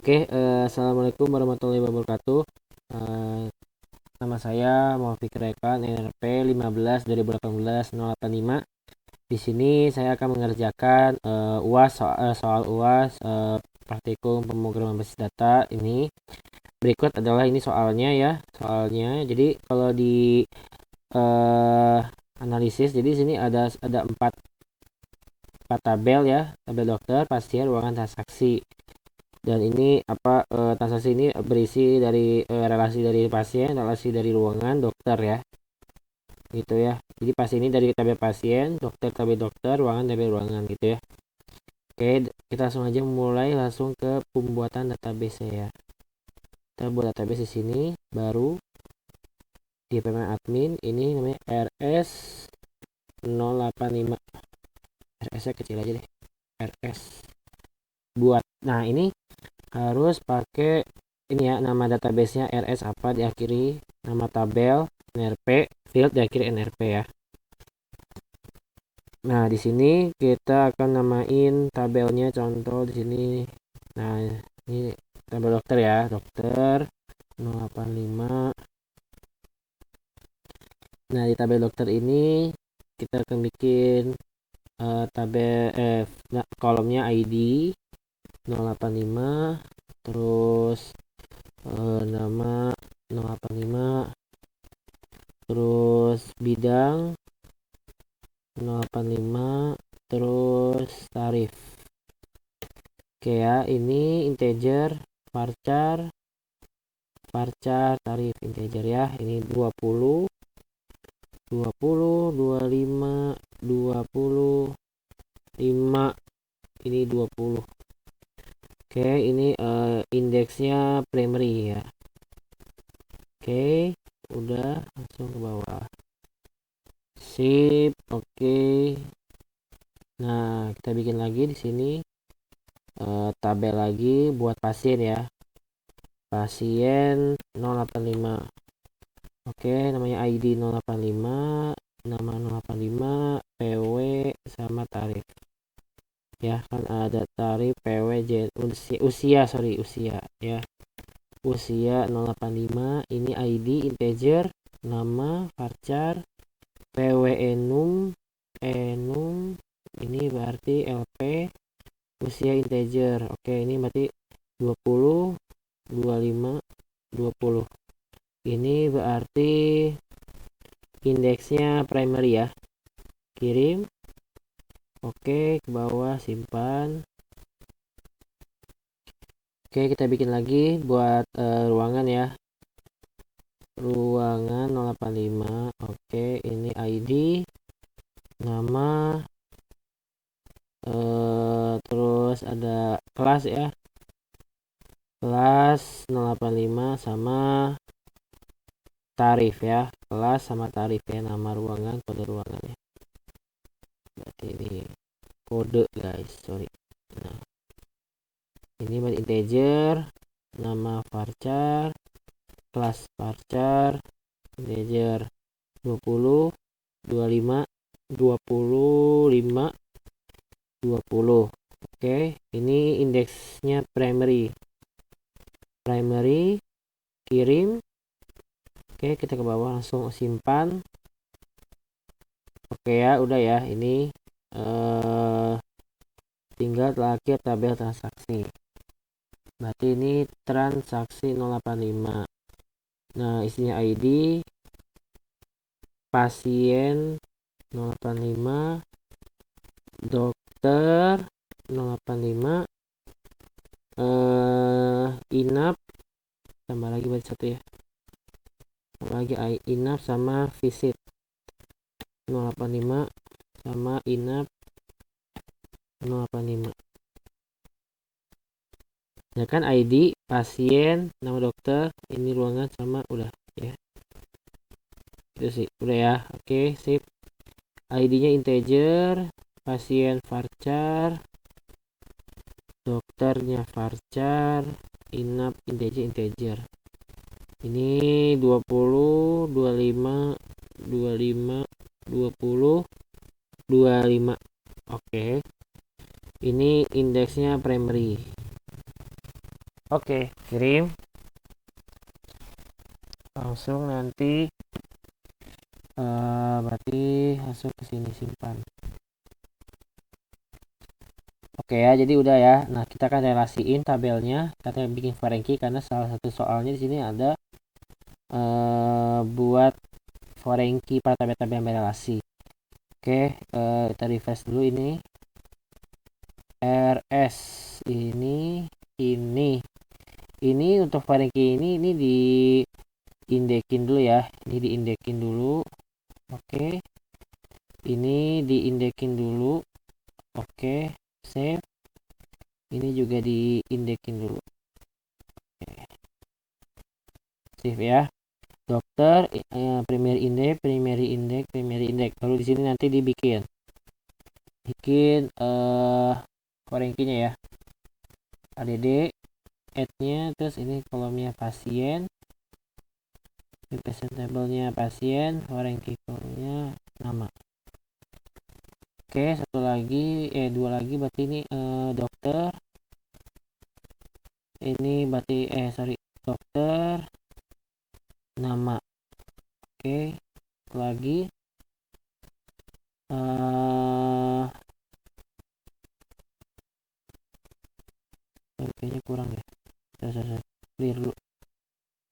Assalamualaikum warahmatullahi wabarakatuh. Eh, Nama saya Muhafiq Rekan, NRP 15 2018 085. Di sini saya akan mengerjakan UAS soal UAS praktikum pemrograman basis data ini. Berikut adalah ini soalnya ya, soalnya. Jadi kalau di eh, analisis, jadi di sini ada empat tabel ya, tabel dokter, pasien, ruangan, transaksi. Dan ini transaksi ini berisi dari relasi dari pasien, relasi dari ruangan, dokter ya, gitu ya. Jadi pas ini dari tabel pasien, tabel dokter, ruangan tabel ruangan gitu ya. Oke, kita langsung aja mulai langsung ke pembuatan database ya. Kita buat database di sini baru di pemain admin, ini namanya RS 085. RS nya kecil aja deh. RS buat. Nah, ini harus pakai ini ya, nama databasenya RS apa diakhiri nama tabel NRP, field diakhiri NRP ya. Nah, di sini kita akan namain tabelnya, contoh di sini. Nah, ini tabel dokter ya, dokter 085. Nah, di tabel dokter ini kita akan bikin kolomnya ID 085, terus nama 085, terus bidang 085, terus tarif. Oke ya, ini integer, varchar tarif integer ya. Ini 20, 25, 5, ini 20. Oke, ini indeksnya primary ya. Oke, udah langsung ke bawah. Sip, oke. Nah, kita bikin lagi di sini tabel lagi buat pasien ya. Pasien 085. Oke, namanya ID 085, nama 085, PW sama tarif. Ya, kan ada tarif PW usia ya. Usia 085, ini ID integer, nama varchar, PW enum ini berarti LP, usia integer. Oke, ini berarti 20, 25, 20. Ini berarti indeksnya primary ya. Kirim. Oke, ke bawah, simpan. Oke, kita bikin lagi buat ruangan ya. Ruangan 085. Oke, ini ID, nama, terus ada kelas ya. Kelas 085 sama tarif ya. Kelas sama tarif ya, nama ruangan, kode ruangan ya. Berarti ini kode guys, sorry. Nah, ini buat integer, nama varchar, kelas varchar, integer 20, 25, 25, 20. Oke, ini indeksnya primary. Kirim. Oke, kita ke bawah langsung simpan. Oke ya, udah ya. Ini tinggal terakhir tabel transaksi. Berarti ini transaksi 085. Nah, isinya ID, pasien 085, dokter 085, inap, tambah lagi berarti satu ya. Tambah lagi inap sama visit 085 sama inap 085. Ya kan, ID, pasien, nama dokter, ini ruangan sama udah ya. Itu sih, udah ya. Oke, sip. ID-nya integer, pasien varchar, dokternya varchar, inap integer. Ini 20, 25, 25, 20, 25. Oke. Ini indeksnya primary. Oke, kirim. Langsung nanti berarti masuk ke sini, simpan. Oke ya, jadi udah ya. Nah, kita akan relasiin tabelnya. Kita bikin foreign key karena salah satu soalnya di sini ada buat foreign key pada tabel-tabel yang berelasi. Oke, kita refresh dulu ini. RS ini untuk foreign key ini di indekin dulu ya. Ini diindekin dulu. Oke. Ini diindekin dulu. Oke, save. Ini juga diindekin dulu. Oke. Save ya. Dokter, primary index, primary index. Baru di sini nanti bikin foreign key-nya ya. add add-nya, terus ini kolomnya pasien, patient table-nya pasien, foreign key kolomnya nama. Oke, dua lagi berarti ini dokter. Ini berarti dokter nama. Oke, lagi kayaknya kurang ya. Clear dulu.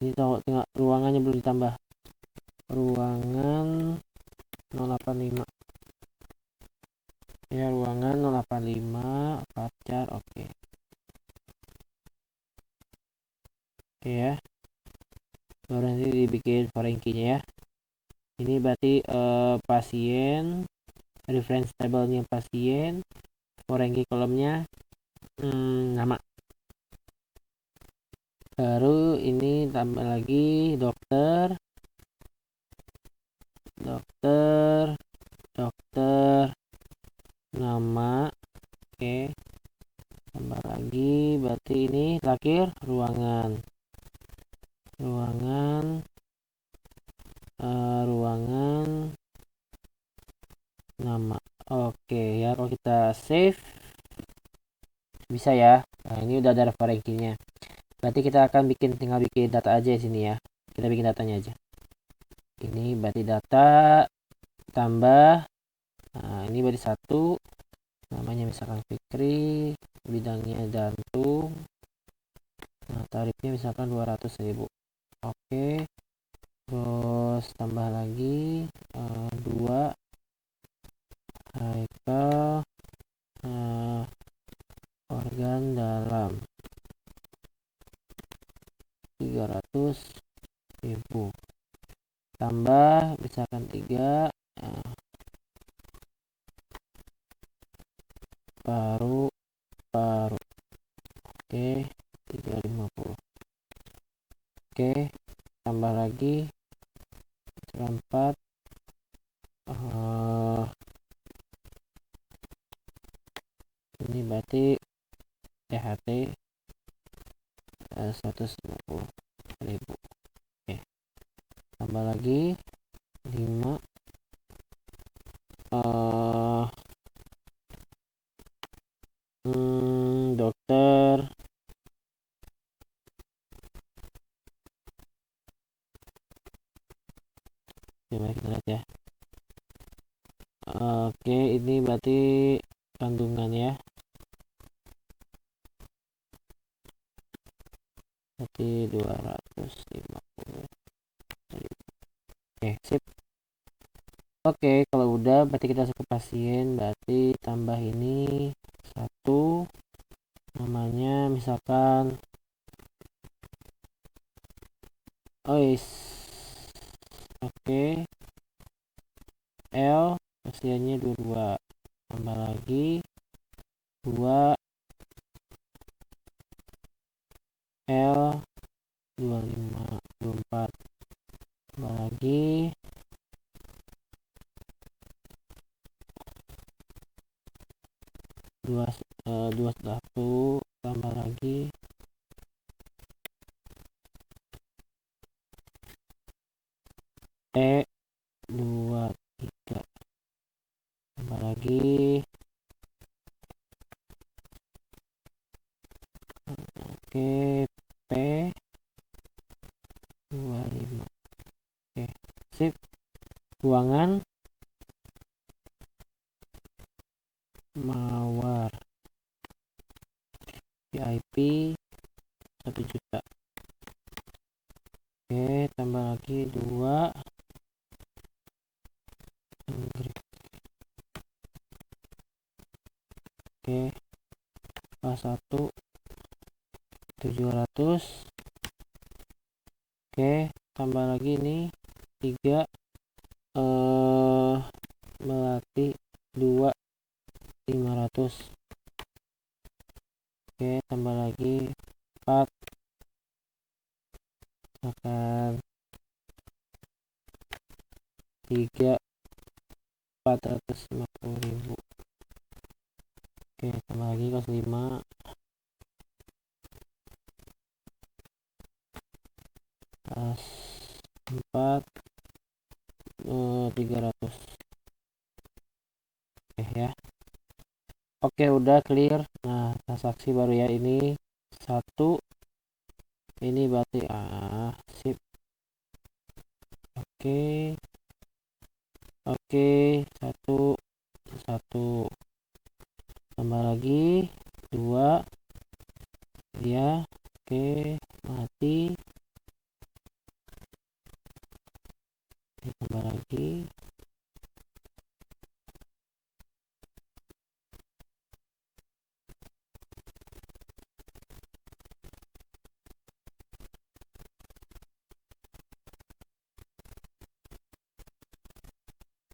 Ini tengah ruangannya belum ditambah. Ruangan 085. Ya, ruangan 085 pacar. Oke. Oke ya. Baru nanti dibikin foreign key-nya ya. Ini berarti pasien, reference table-nya pasien, foreign key kolomnya nama. Baru ini tambah lagi dokter nama. Oke, tambah lagi berarti ini terakhir ruangan nama. Oke ya, kalau kita save bisa ya. Nah, ini udah ada foreign key-nya. Berarti kita akan tinggal bikin data aja di sini ya. Kita bikin datanya aja. Ini berarti data tambah. Nah, ini berarti 1. Namanya misalkan Fikri, bidangnya jantung. Nah, tarifnya misalkan 200.000. Oke. Terus tambah lagi 2 Haikal organ dalam 300.000 tambah misalkan 3 paru. Oke, 350. Oke, tambah lagi 4 ini berarti THT 150.000. Oke, tambah lagi 5 dokter coba kita lihat ya. Oke, ini berarti kandungan ya, berarti 250. Oke, sip. Oke, kalau udah berarti kita masuk ke pasien. Berarti tambah ini 1, namanya misalkan oke, L, pasiennya 22. Tambah lagi 2 L 25 24. Tambah lagi 21. Tambah lagi E 23. Tambah lagi Oke, P25. Oke, sip. Ruangan mawar VIP 1 juta. Oke, tambah lagi 2 anggrek. Oke, kelas 1 700. Oke, tambah lagi ini 3 melati 2 500. Oke, tambah lagi 4 akan 3 450.000. Oke, tambah lagi kelas 5 kelas 4 300. Oke ya. Oke, udah clear. Nah, transaksi baru ya, ini 1, ini berarti sip. Oke. Oke, 1 tambah lagi 2 ya. Oke, mati. Tambah lagi.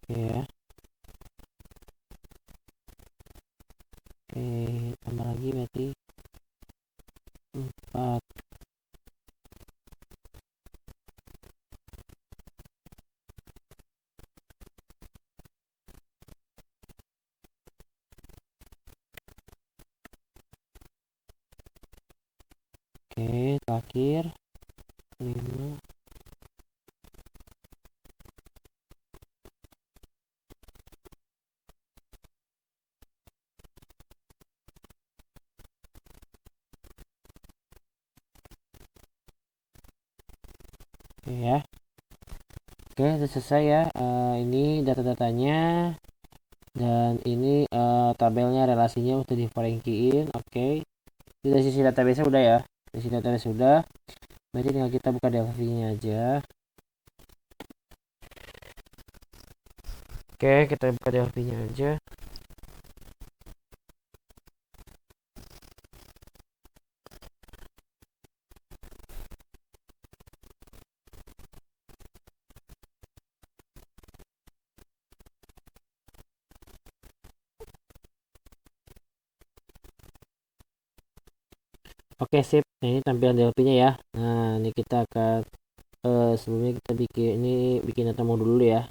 Oke ya. Oke, tambah lagi berarti 4. Oke, terakhir 5. Oke ya. Oke, sudah selesai ya. Ini data-datanya, dan ini tabelnya, relasinya udah di foreign-keyin. Oke, ini dari sisi database udah ya. Dari sisi database sudah, berarti tinggal kita buka Delphi-nya aja. Oke, kita buka Delphi-nya aja. Oke, sip. Nah, ini tampilan Delphi-nya ya. Nah, ini kita akan sebelumnya kita bikin data modul dulu ya.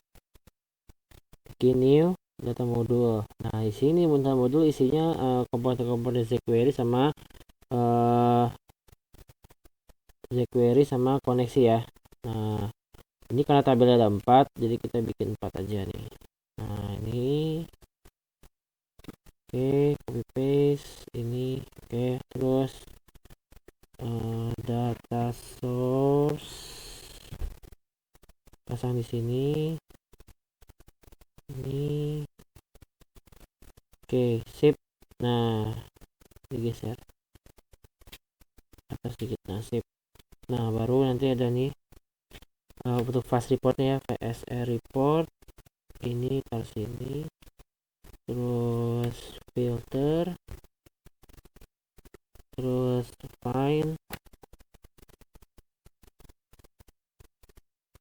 Bikin new data modul. Nah, di sini data modul isinya komponen-komponen jQuery sama koneksi ya. Nah, ini karena tabelnya ada 4, jadi kita bikin 4 aja nih. Nah, ini oke, copy paste ini. Oke, terus data source pasang di sini. Ini oke, sip. Nah, digeser atas sedikit. Nah, sip. Nah, baru nanti ada nih untuk fast reportnya ya, VSR report. Ini taruh sini. Terus filter, terus find,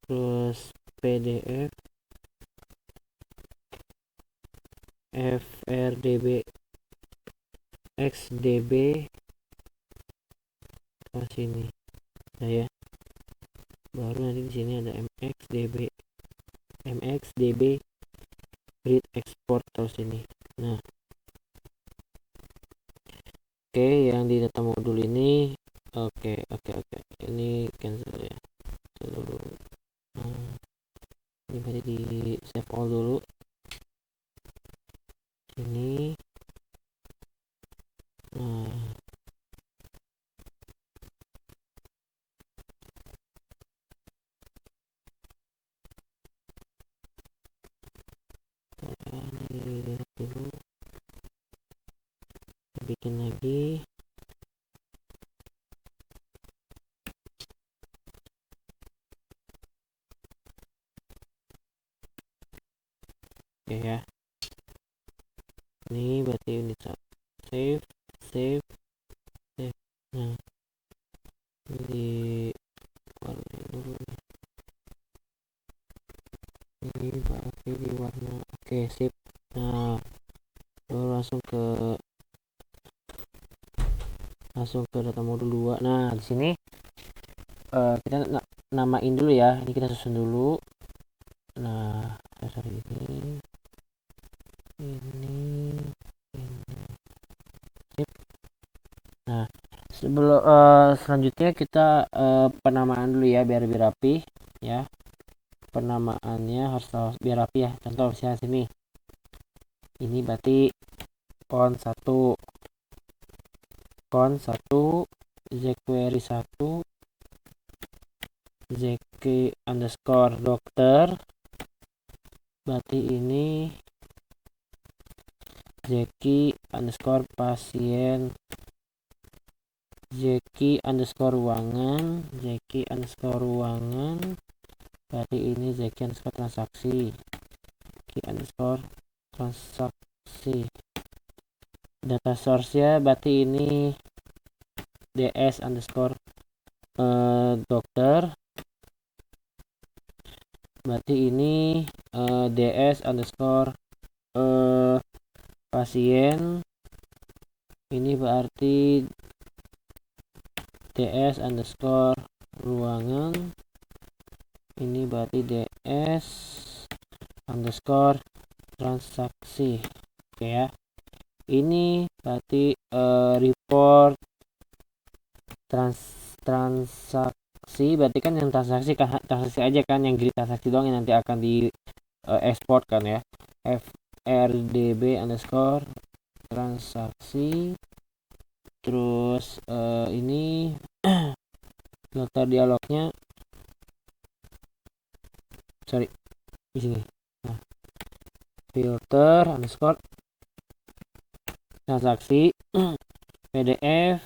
terus PDF, FRDB, XDB ke sini. Nah ya, baru nanti di sini ada MXDB read export terus ini. Nah, oke, yang di data modul ini oke, ini cancel ya seluruh. Nah, ini berarti di save all dulu ini. Nah, Ini dulu kita bikin lagi. Oke ya, ini berarti unit save save save. Nah, ini warna dulu nih. Ini berarti di warna. Oke, sip. Nah, lalu langsung ke data modul 2. Nah, di sini kita namain dulu ya. Ini kita susun dulu. Nah, sorry, ini sip. Nah, sebelum selanjutnya kita penamaan dulu ya, biar lebih rapi ya. Penamaannya harus biar rapi ya. Contoh misalnya sini, ini berarti font 1 jQuery 1 jq underscore dokter, berarti ini jq underscore pasien, jq underscore ruangan, berarti ini jq underscore transaksi, data source nya berarti ini ds underscore dokter, berarti ini ds underscore pasien, ini berarti ds underscore ruangan, ini berarti ds underscore transaksi. Oke ya, ini berarti report transaksi, berarti kan yang transaksi aja kan, yang grid transaksi doang yang nanti akan di export kan ya. frdb underscore transaksi, terus ini filter dialognya, sorry di sini. Nah, filter underscore transaksi pdf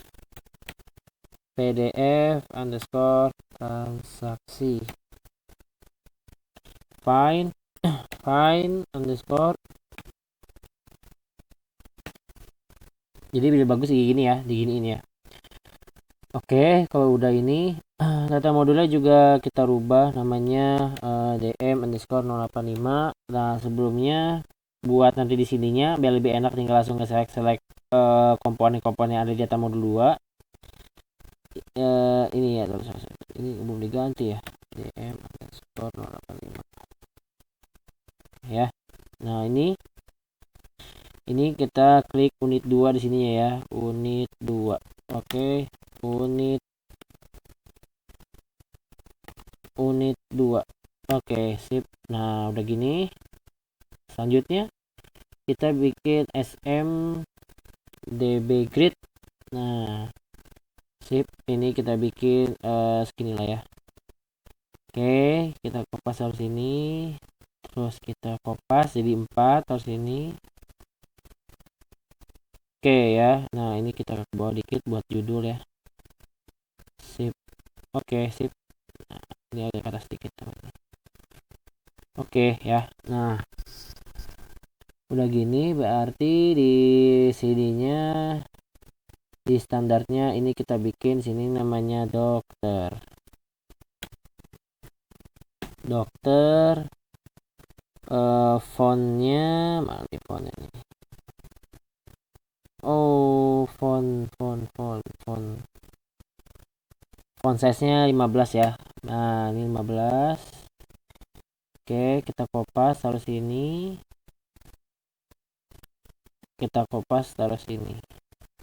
underscore transaksi, find underscore. Jadi lebih bagus gini ya, diginiin ya. Oke, kalau udah ini data modulnya juga kita rubah namanya dm underscore 085. Nah, sebelumnya buat nanti di sininya biar lebih enak, tinggal langsung ke select komponen-komponen yang ada di data modul 2. Ini ya, terus ini belum diganti ya, dm underscore 085 ya. Nah, ini kita klik unit 2 di sini ya, unit 2. Oke, unit 2. Oke, sip. Nah, udah gini. Selanjutnya kita bikin sm db grid. Nah, sip. Ini kita bikin segini lah ya. Oke, kita kopas harus ini. Terus kita kopas jadi 4 harus ini. Oke ya. Nah, ini kita ke bawah dikit buat judul ya. Sip. Oke, sip. Nah, ini agak ke atas dikit teman-teman. Oke ya. Nah, udah gini berarti di sininya, di standarnya ini kita bikin sini namanya dokter fontnya mana nih, fontnya nih. Oh, font size nya 15 ya. Nah, ini 15. Oke, kita kopas taruh sini, kita kopas taruh sini.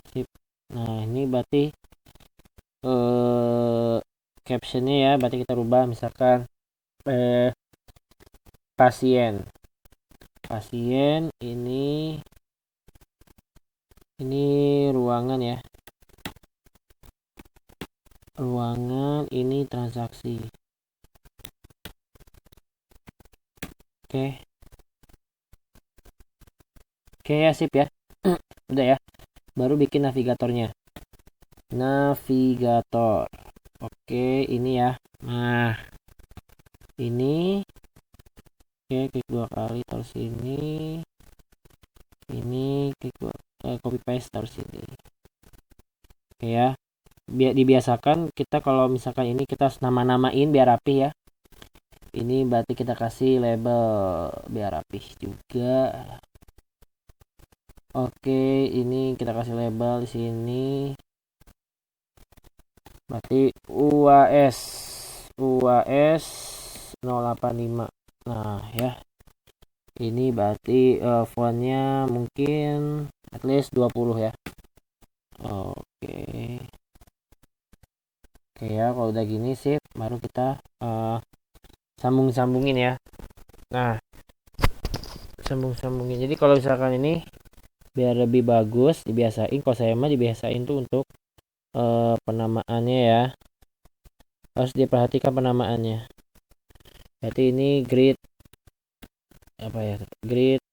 Sip. Nah, ini berarti captionnya ya, berarti kita rubah misalkan pasien ini ruangan ya, ruangan ini transaksi. Oke. Oke ya, sip ya. Udah ya. Baru bikin navigatornya. Navigator. Oke, ini ya. Nah, ini. Oke, klik 2 kali taruh sini. Ini klik copy paste taruh sini. Oke ya. Biar dibiasakan kita kalau misalkan ini kita harus nama-namain biar rapi ya. Ini berarti kita kasih label biar rapih juga. Oke, ini kita kasih label di sini. Berarti UAS 085. Nah, ya. Ini berarti fontnya mungkin at least 20 ya. Oke. Oke ya, kalau udah gini sih baru kita sambung-sambungin ya. Nah, sambung-sambungin. Jadi kalau misalkan ini biar lebih bagus dibiasain, kalau saya mah dibiasain tuh untuk penamaannya ya. Harus diperhatikan penamaannya. Berarti ini grid apa ya? Grid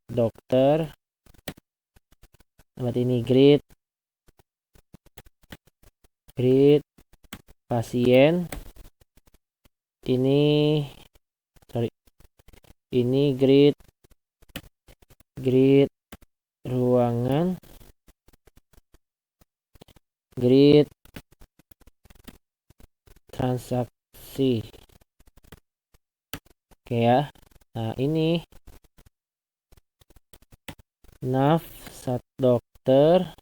dokter. Berarti ini grid pasien. Ini grid ruangan, grid transaksi. Oke ya. Nah, ini nav dokter,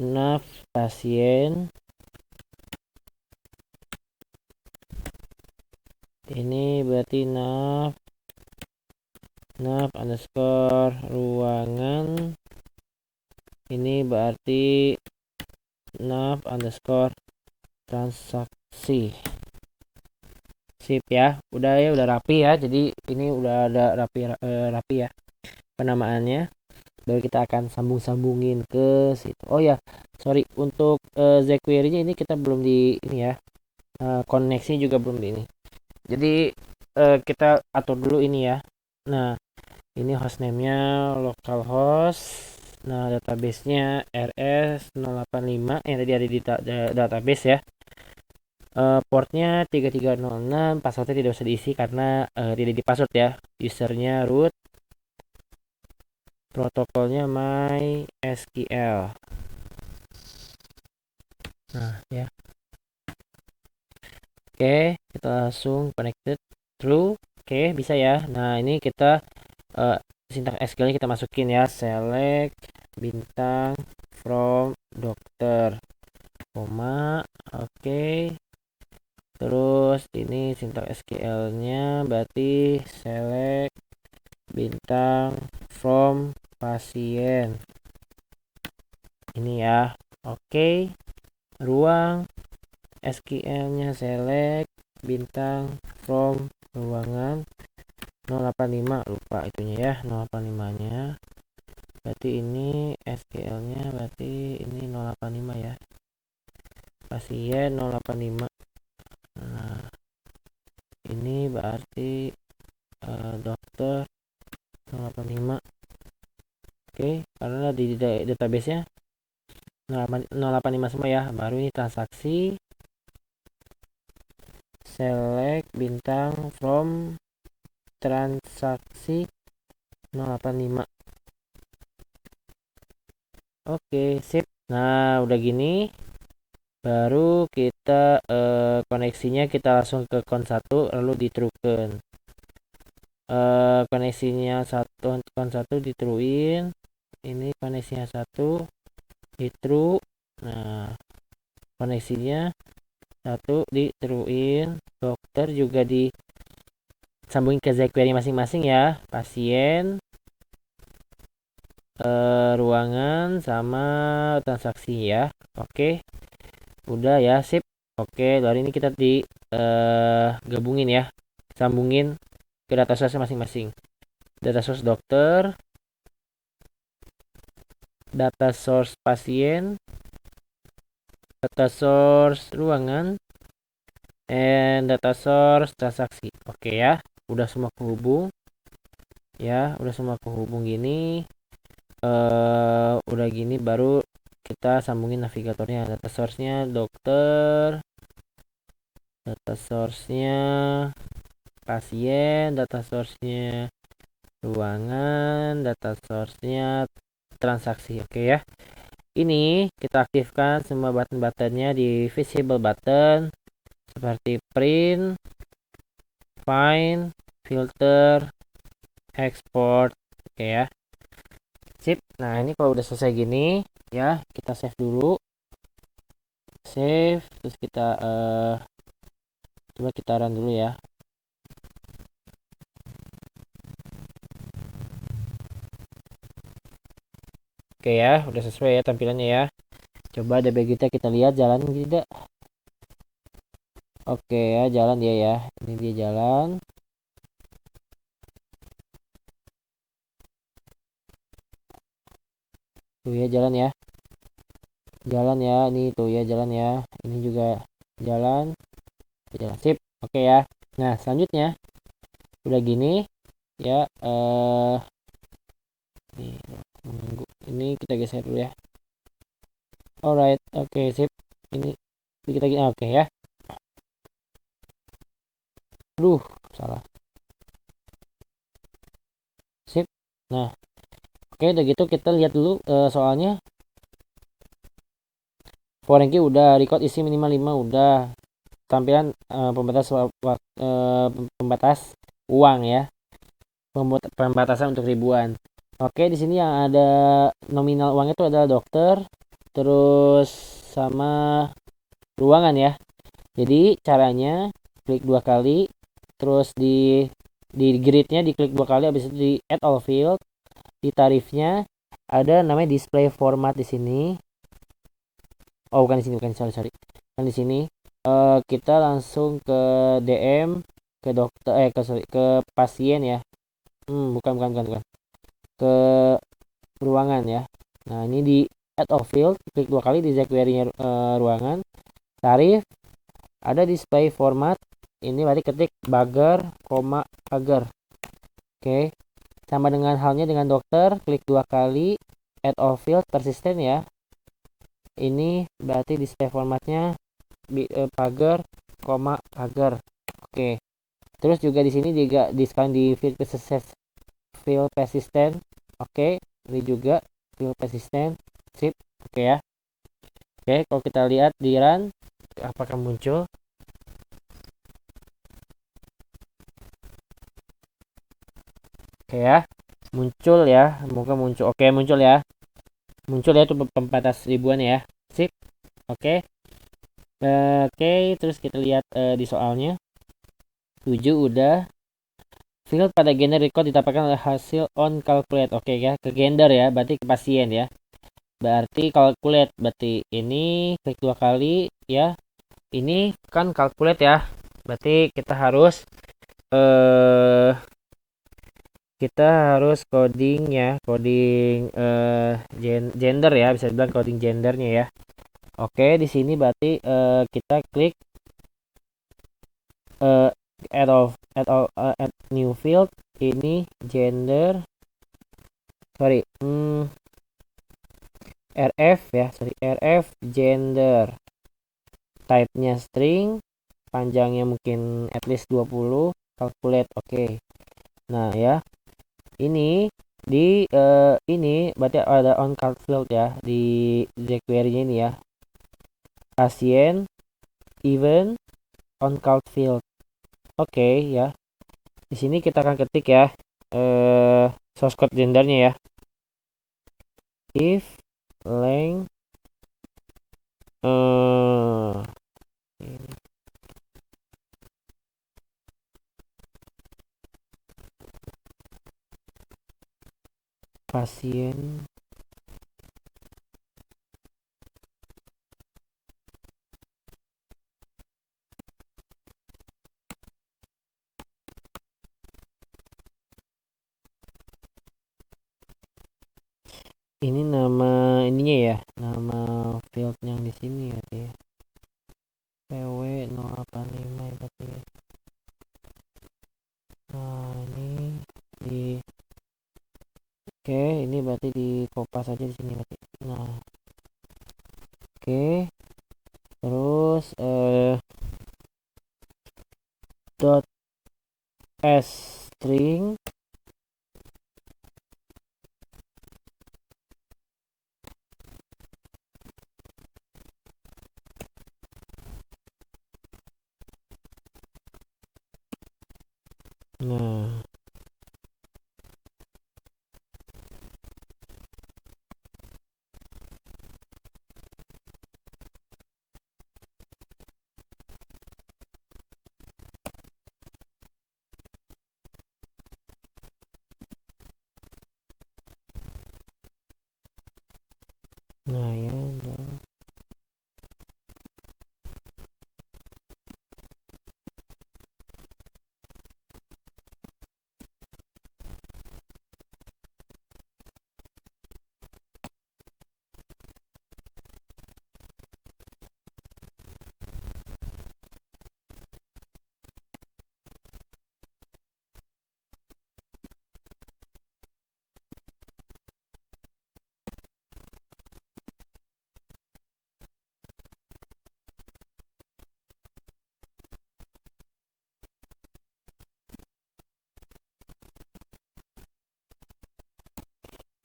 nav pasien. Ini berarti nav underscore ruangan. Ini berarti nav underscore transaksi. Sip ya. Udah ya, udah rapi ya. Jadi ini udah ada rapi ya penamaannya. Baru kita akan sambung-sambungin ke situ. Oh ya, sorry untuk jQuery-nya ini kita belum di ini ya. Koneksi juga belum di ini. Jadi kita atur dulu ini ya. Nah, ini hostname-nya localhost. Nah, database-nya RS085 yang tadi ada di database ya. Portnya 3306, passwordnya tidak usah diisi karena tidak di password ya. Usernya root, protokolnya MySQL. Nah ya. Oke, kita langsung connected true. Oke, bisa ya. Nah, ini kita sintaks SQL kita masukin ya. Select bintang from dokter, koma. Oke. Terus ini sintaks SQL-nya berarti select bintang from pasien. Ini ya. Oke. Ruang SQL-nya select bintang from ruangan 085, lupa itunya ya, 085-nya. Berarti ini SQL-nya berarti ini 085 ya. Pasien 085. Nah, ini berarti dokter 085. Oke, karena di database-nya 085 semua ya. Baru ini transaksi select bintang from transaksi 085. Oke, sip. Nah, udah gini. Baru kita koneksinya kita langsung ke kon1 lalu ditruekan. Koneksinya kon1 ditruein. Ini koneksinya 1 di true. Nah, koneksinya 1 ditruein. Dokter juga disambungin ke jQuery masing-masing ya. Pasien, ruangan sama transaksi ya. Oke, udah ya, sip. Oke, dari ini kita gabungin ya, sambungin ke data source masing-masing. Data source dokter, data source pasien, data source ruangan, and data source transaksi. Oke ya, udah semua kehubung. Ya, udah semua kehubung gini. Udah gini baru kita sambungin navigatornya. Data source-nya dokter, data source-nya pasien, data source-nya ruangan, data source-nya transaksi. Oke ya. Ini kita aktifkan semua button-buttonnya di visible button seperti print, find, filter, export. Oke ya. Sip. Nah, ini kalau udah selesai gini, ya, kita save dulu. Save, terus kita coba kita run dulu ya. Oke ya, udah sesuai ya tampilannya ya. Coba DB kita lihat jalan tidak. Oke ya, jalan dia ya. Ini dia jalan. Tuh ya jalan ya. Jalan ya, ini tuh ya jalan ya. Ini juga jalan. Jalan sip. Oke ya. Nah, selanjutnya udah gini ya ini kita geser dulu ya. Alright, oke sip. Ini kita gini oke ya. Aduh, salah. Sip. Nah, oke udah gitu kita lihat dulu soalnya for ranking udah, record isi minimal 5 udah. Tampilan pembatas uang ya. Pembatasan untuk ribuan. Oke, di sini yang ada nominal uangnya itu adalah dokter, terus sama ruangan ya. Jadi caranya klik 2 kali, terus di gridnya diklik 2 kali, habis itu di add all field, di tarifnya ada namanya display format di sini. Oh, bukan di sini, bukan, sorry. Kan di sini kita langsung ke DM ke dokter ke pasien ya. Bukan. Ke ruangan ya. Nah, ini di add all field, klik 2 kali di jQuery-nya ruangan. Tarif ada display format. Ini berarti ketik bagger, pagar. Oke. Sama dengan halnya dengan dokter, klik 2 kali add all field persisten ya. Ini berarti display formatnya pagar, pagar. Oke. Terus juga di sini juga sekalian di field persistent. Oke, ini juga field persistent. Sip. Oke ya. Oke, kalau kita lihat di run apakah muncul? Oke ya. Muncul ya. Semoga muncul. Oke, muncul ya. Muncul ya itu pembatas ribuan ya. Sip. Oke. Oke, terus kita lihat di soalnya. 7 udah. Field pada gender record ditambahkan oleh hasil on calculate. Oke ya, ke gender ya, berarti ke pasien ya. Berarti calculate, berarti ini klik 2 kali ya. Ini kan calculate ya. Berarti eh kita harus coding ya, coding gender ya, bisa dibilang coding gendernya ya. Oke, di sini berarti kita klik uh, add new field. Ini gender, sorry, RF ya, RF gender. Type-nya string, panjangnya mungkin at least 20, calculate. Oke. Nah, ya. Ini ini berarti ada on call field ya di jQuery-nya ini ya. Pasien event on call field. Oke ya. Di sini kita akan ketik ya source code gendernya ya. If length pasien ini nama ininya ya, nama field yang di sini ya. PW 085 berarti ya. Nah, ini di Oke, terus dot s string. Nah, nah ya.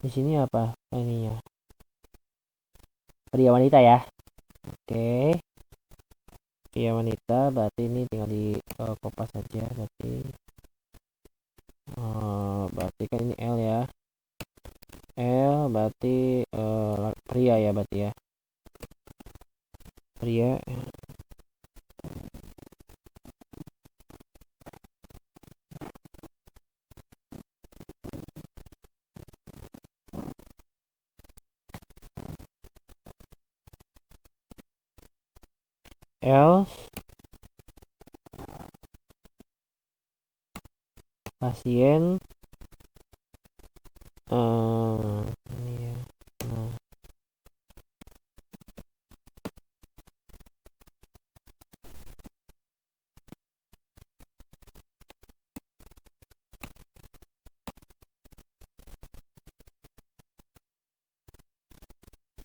Di sini apa ininya? Pria wanita ya. Oke. Pria wanita berarti ini tinggal di kopas saja berarti. Berarti kan ini L ya. L berarti pria ya berarti ya. Pria. L pasien ini ya.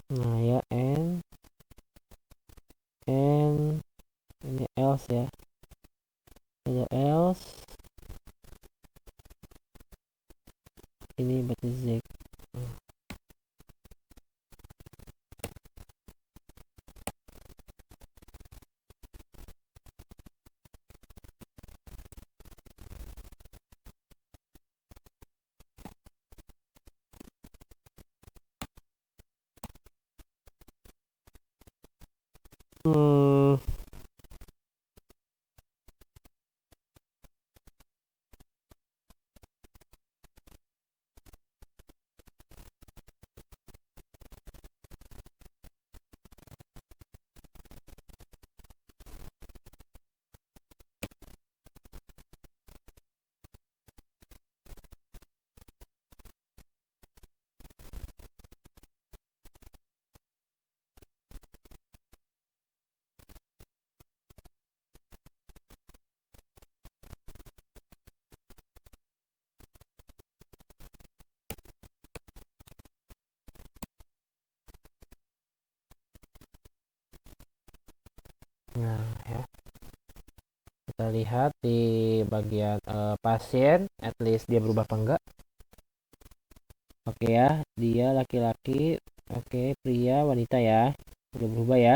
Nah ya, and ini else ya, ada else, ini berarti Z. Hmm, nah ya, kita lihat di bagian pasien, at least dia berubah apa enggak. Oke ya, dia laki-laki, oke, pria, wanita ya, udah berubah ya.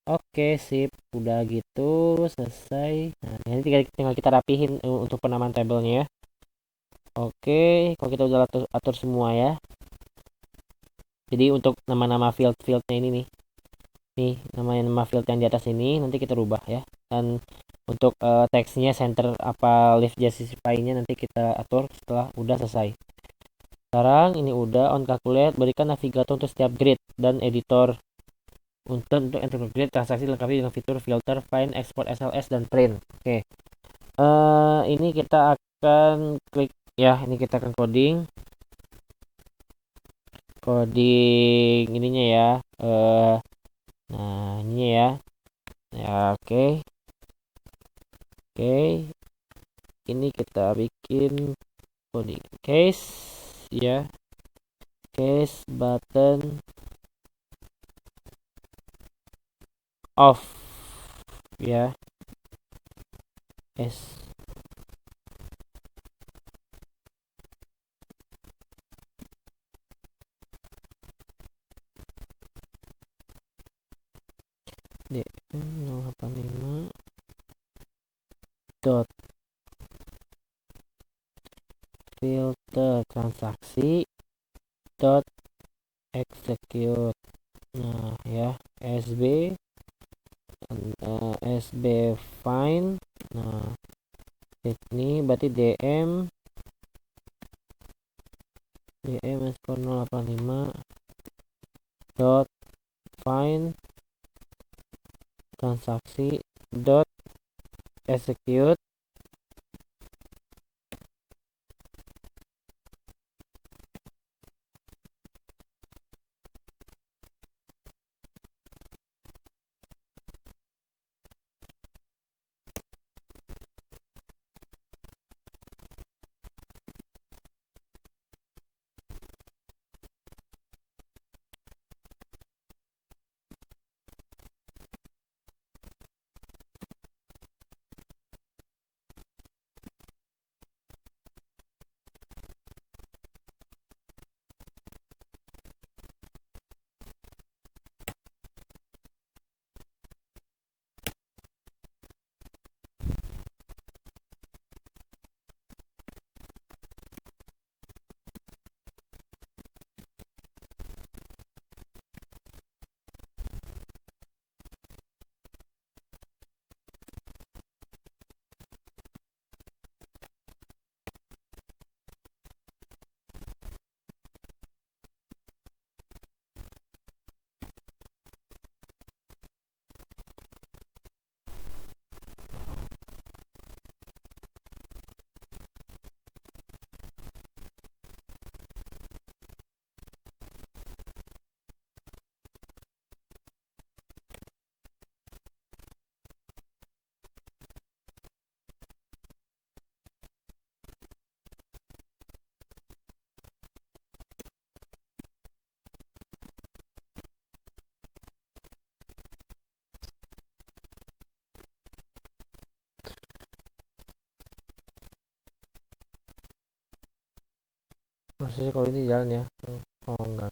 Oke, sip, udah gitu selesai. Nah, ini tinggal kita rapihin untuk penamaan tabelnya ya. Oke, kalau kita udah atur semua ya. Jadi untuk nama-nama field-fieldnya ini nih nama field yang di atas ini nanti kita rubah ya. Dan untuk teksnya center apa lift justify-nya nanti kita atur setelah udah selesai. Sekarang ini udah on calculate, berikan navigator untuk setiap grid dan editor untuk enter grid transaksi lengkapi dengan fitur filter, find, export SLS dan print. Oke. Ini kita akan klik ya, ini kita akan coding ininya ya. Nah, ininya ya. Ya, oke. Ini kita bikin coding case ya. Case button off ya, S DM 085 dot filter transaksi dot execute. Nah ya, SB find. Nah ini berarti DM skor 085 dot find transaksi dot execute. Maksudnya kalau ini jalan ya. Oh enggak.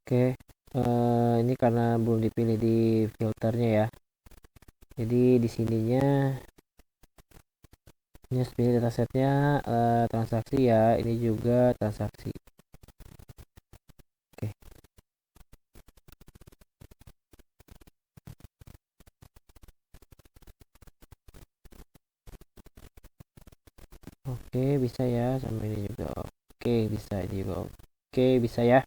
Oke, ini karena belum dipilih di filternya ya. Jadi di sininya ini harus pilih datasetnya transaksi ya. Ini juga transaksi. Oke, oke bisa ya, sama ini juga. Oke bisa, ini juga. Oke bisa ya.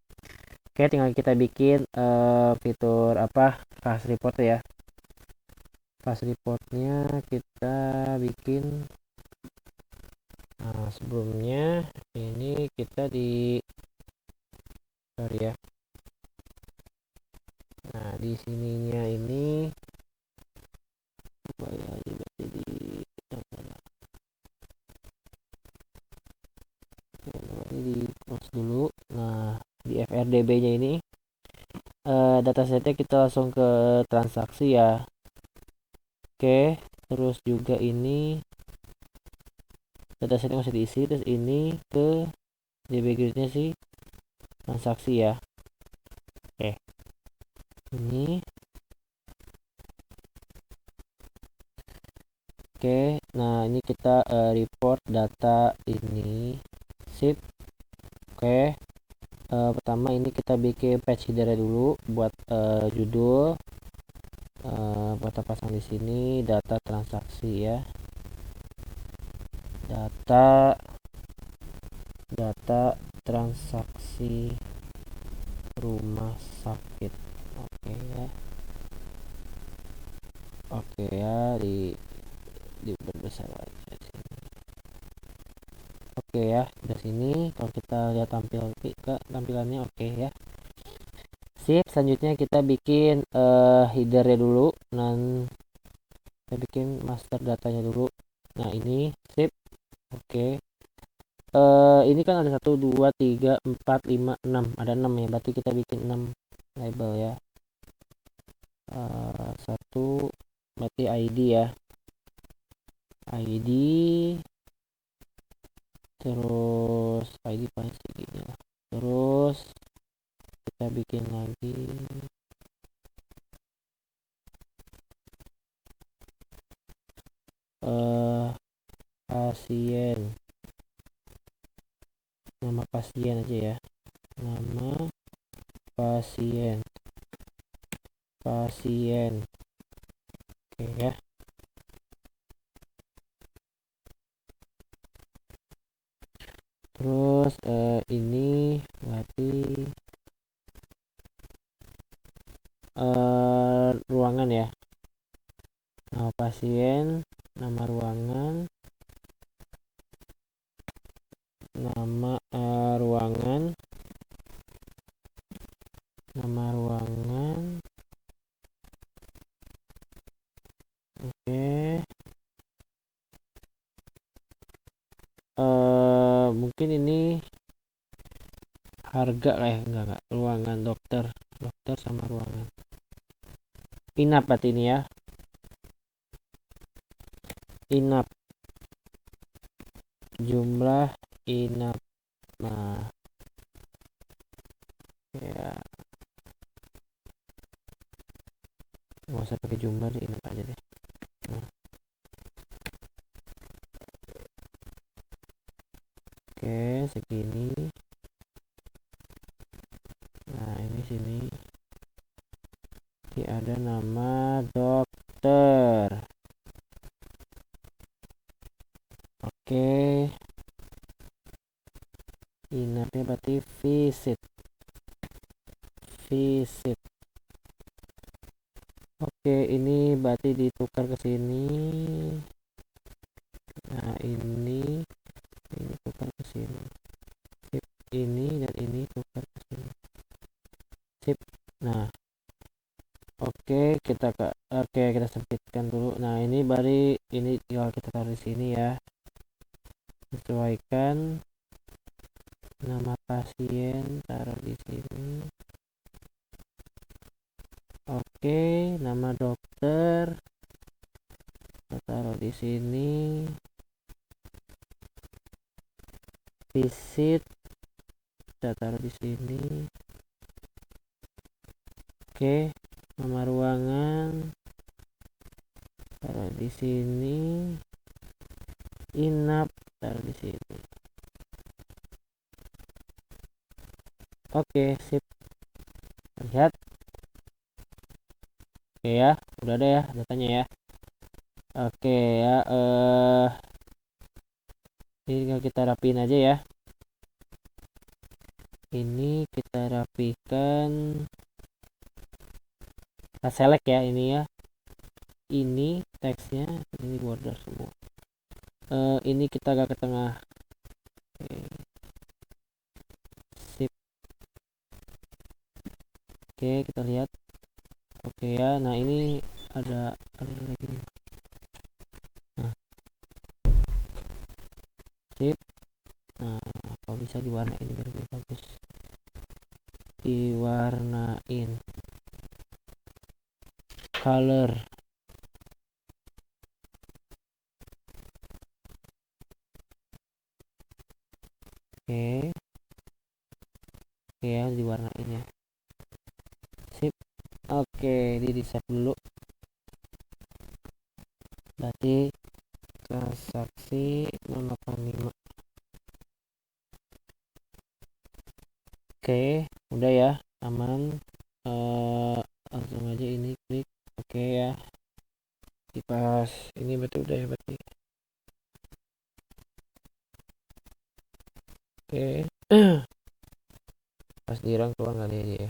Oke, tinggal kita bikin fitur apa, fast report ya. Fast reportnya kita bikin. Nah, sebelumnya ini kita di sorry ya. Nah, di sininya ini di close dulu. Nah, di FRDB nya ini datasetnya kita langsung ke transaksi ya. Oke, terus juga ini datasetnya masih diisi, terus ini ke DB grid nya sih transaksi ya. Oke, ini. Oke, nah ini kita report data ini. Sip. Oke, pertama ini kita bikin page header dulu buat judul. Kita pasang di sini data transaksi ya. Data transaksi rumah sakit. Oke ya. Oke ya, di berbesar aja sini. Oke ya, dari sini kalau kita lihat tampilannya oke ya. Sip, selanjutnya kita bikin headernya dulu. Dan kita bikin master datanya dulu. Nah ini sip. Oke. Ini kan ada 1 2 3 4 5 6, ada 6 ya, berarti kita bikin 6 label ya. Satu berarti ID ya, ID, terus ID paling segini lah. Terus kita bikin lagi pasien, nama pasien aja ya, nama pasien oke ya. Terus ini berarti ruangan ya, nama pasien, nama ruangan, nama ruangan, oke. Mungkin ini harga lah ya, enggak ruangan dokter sama ruangan inap berarti ini ya, inap, jumlah inap. Nah ya, nggak usah pakai jumlah deh, inap aja deh. Nah, oke segini. Nah ini sini ada nama dokter. Oke, inapnya berarti visit. Oke, ini berarti ditukar ke sini. Nah ini tukar ke sini. Sip, ini dan ini tukar ke sini. Sip. Nah oke, kita sempitkan dulu. Nah ini baru ini tinggal kita taruh di sini ya, sesuaikan nama pasien, taruh di sini. Oke, nama dokter kita taruh di sini. Visit kita taruh di sini. Oke, nama ruangan taruh di sini. Inap taruh di sini. Oke, sip. Lihat. Oke ya, udah ada ya datanya ya. Oke ya, ini tinggal kita rapiin aja ya. Ini kita rapikan, kita select ya ini ya. Ini teksnya, ini border semua. Ini kita agak ke tengah. Oke. Sip. Oke, kita lihat. Oke ya, nah ini ada lagi. Nah, sip. Nah, kalau bisa diwarnain biar lebih bagus. Diwarnain color. Oke. Oke ya, diwarnain ya. Sip. Oke, di save dulu. Berarti transaksi 085. Oke, udah ya, aman. Langsung aja ini klik. Oke ya, di pas ini berarti udah ya berarti. Oke. Pas dirang keluar nggak dia ya.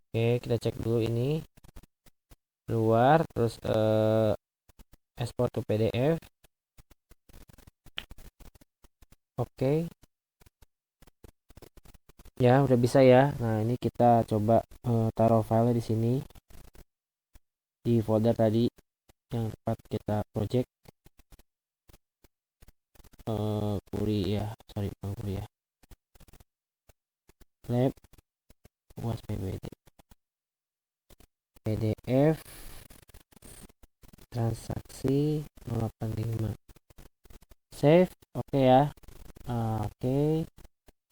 Oke, kita cek dulu ini luar, terus export to PDF. Oke, ya udah bisa ya. Nah ini kita coba taruh file di sini di folder tadi yang tempat kita project Puri ya, sorry bukan Puri ya, lab was pbd PDF transaksi 085 save. Oke ya. Oke,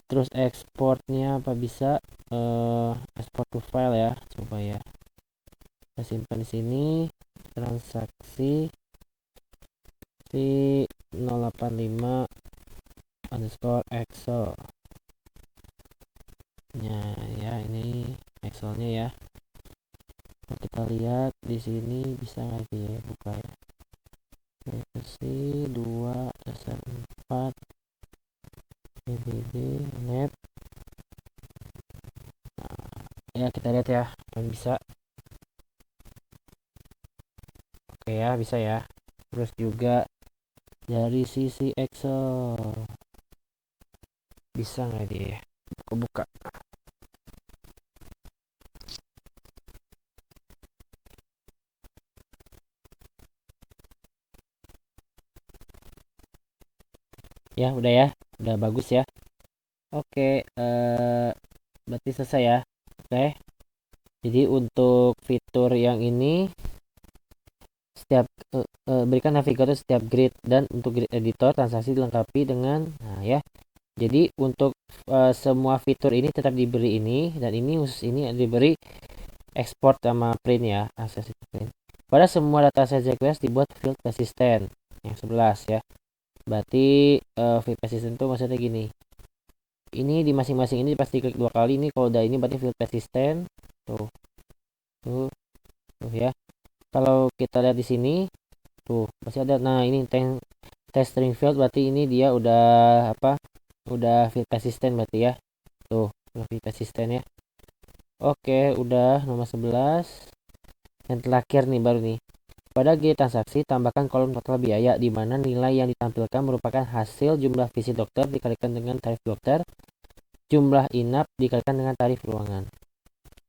terus ekspornya apa bisa export to file ya, coba ya, kita simpan di sini transaksi si 085 underscore excel nya ya, ini excelnya ya. Nah, kita lihat di sini bisa nggak ya, buka ya, versi 2.4 pbd net. Nah, ya kita lihat ya kan bisa. Oke ya, bisa ya. Terus juga dari sisi Excel bisa nggak dia ya, buka ya, udah bagus ya. Oke, berarti selesai ya. Oke, jadi untuk fitur yang ini setiap berikan navigator setiap grid, dan untuk grid editor transaksi dilengkapi dengan, nah ya, jadi untuk semua fitur ini tetap diberi ini, dan ini khusus ini diberi export sama print ya, akses print. Pada semua data set request dibuat field persistent yang 11 ya. Berarti field persistent itu maksudnya gini, ini di masing-masing ini pasti klik 2 kali, ini kalau udah ini berarti field persistent tuh tuh tuh ya. Kalau kita lihat di sini tuh masih ada, nah ini test string field, berarti ini dia udah apa, udah field persistent berarti ya, tuh udah field persistent ya. Oke, udah nomor 11. Yang terakhir nih baru nih, pada G transaksi tambahkan kolom total biaya, di mana nilai yang ditampilkan merupakan hasil jumlah visit dokter dikalikan dengan tarif dokter, jumlah inap dikalikan dengan tarif ruangan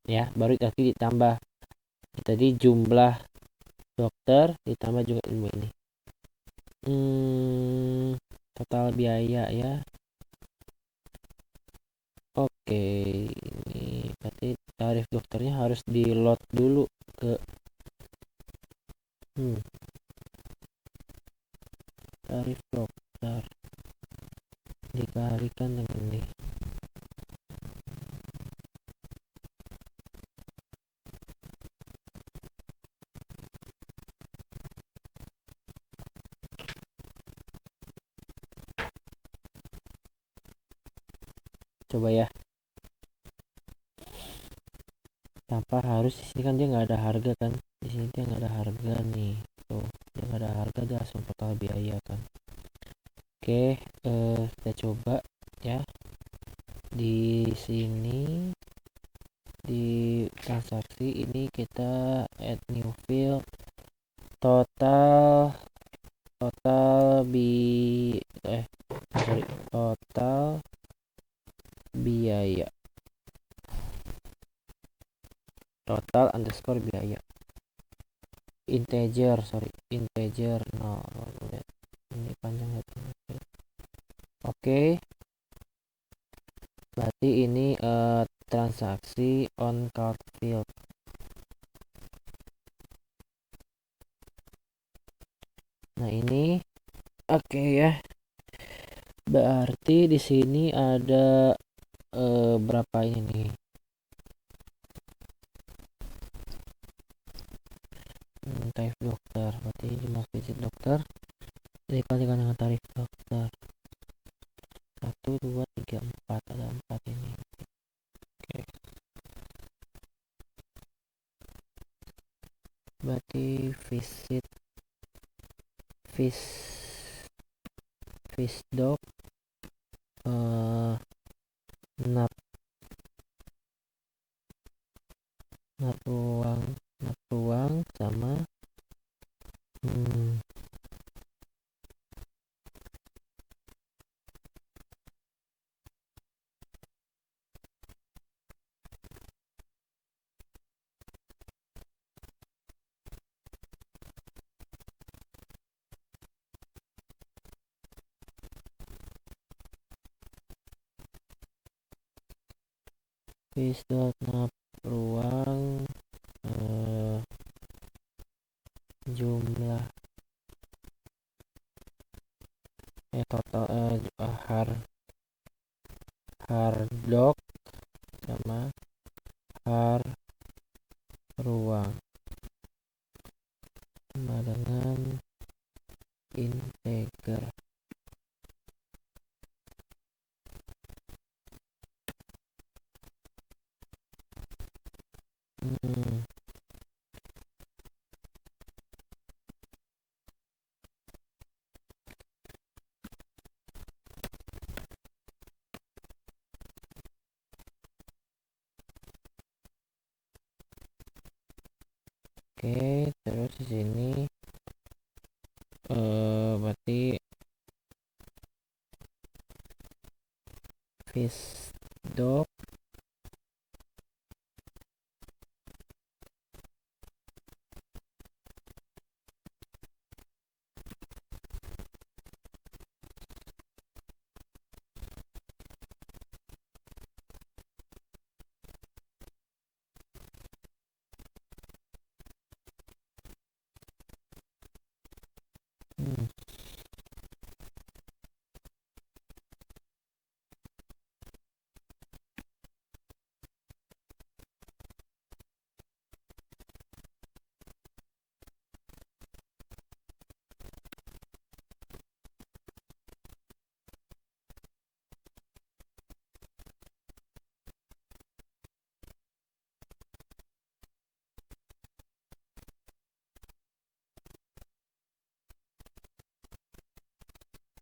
ya, baru nanti ditambah tadi jumlah dokter ditambah juga ilmu ini. Total biaya ya. Oke, ini berarti tarif dokternya harus di load dulu ke tarif dokter dikalikan dengan ini. Coba ya, tanpa harus di sini kan dia nggak ada harga kan, di sini dia nggak ada harga nih, tuh dia nggak ada harga, dia langsung total biaya kan. Oke, kita coba ya, di sini di transaksi ini kita add new field total bi sorry total biaya, total underscore biaya integer 0. Ini panjang ya. Oke, berarti ini transaksi on card field. Nah, ini oke ya. Berarti di sini ada berapa ini nih? Tarif dokter. Berarti jumlah visit dokter dikalikan dengan tarif dokter. 1, 2, 3, 4. Ada 4 ini. Oke. Berarti vis dok nat ruang sama hmm, vis dot nat ruang jumlah total hardok sama har ruang sama dengan integer. Oke, terus di sini berarti vis dok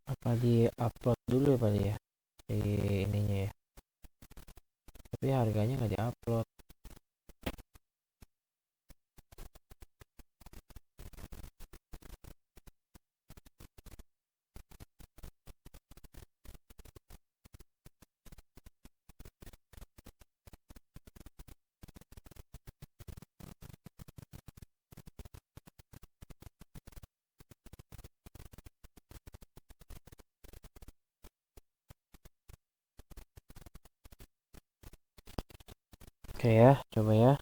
apa di upload dulu ya Pak ya di ininya ya, tapi harganya nggak di upload. Oke ya, coba ya.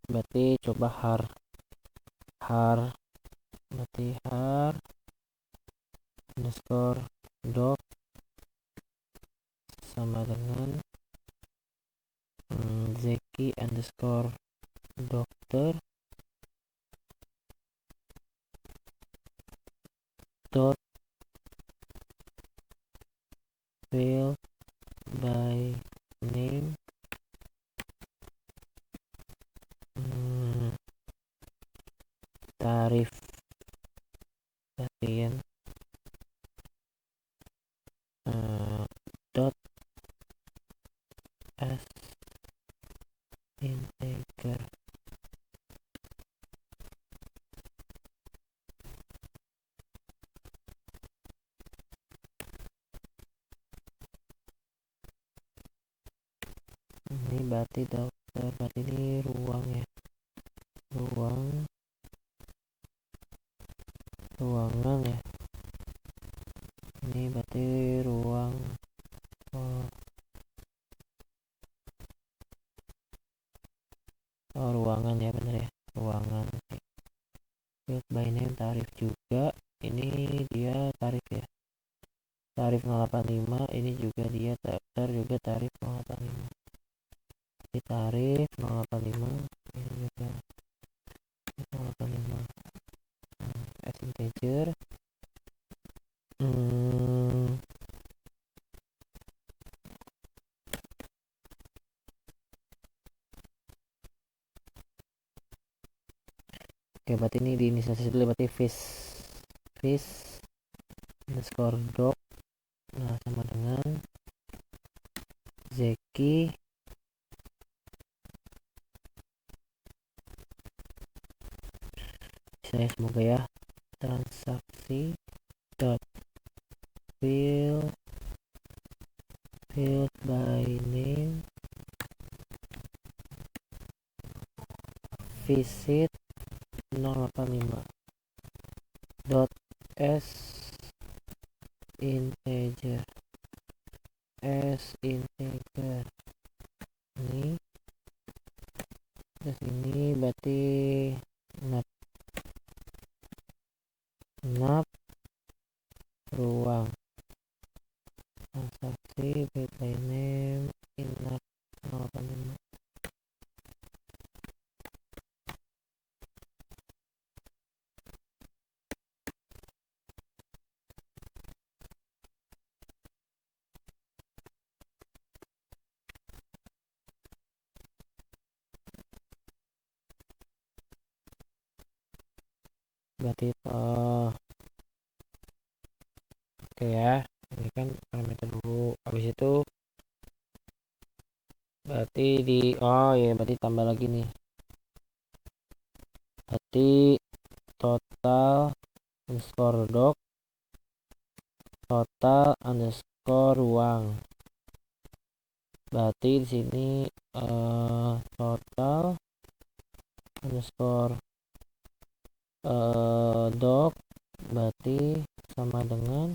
Berarti coba har berarti har underscore dok sama dengan Zeki underscore dokter dot fill by name tarif pasien dot as integer. Ini berarti dokter, berarti ini ruang ya, ruangan ya, ini berarti ruang ruangan ya, bener ya, ruangan. juga ini dia tarif ya, tarif 085. Ini juga dia daftar juga tarif 085. Ini tarif 085, ini juga 085 as integer. Oke, berarti ini diinisialisasi dulu, berarti fish underscore doc. Nah, sama dengan Zeki saya semoga ya, transaksi dot field by name visit 085 dot s integer ini. Terus ini berarti nap ruang transaksi field by name in nap 085. Berarti oke ya, ini kan parameter dulu, habis itu berarti berarti tambah lagi nih, berarti total underscore doc total underscore ruang. Berarti di sini total underscore doc berarti sama dengan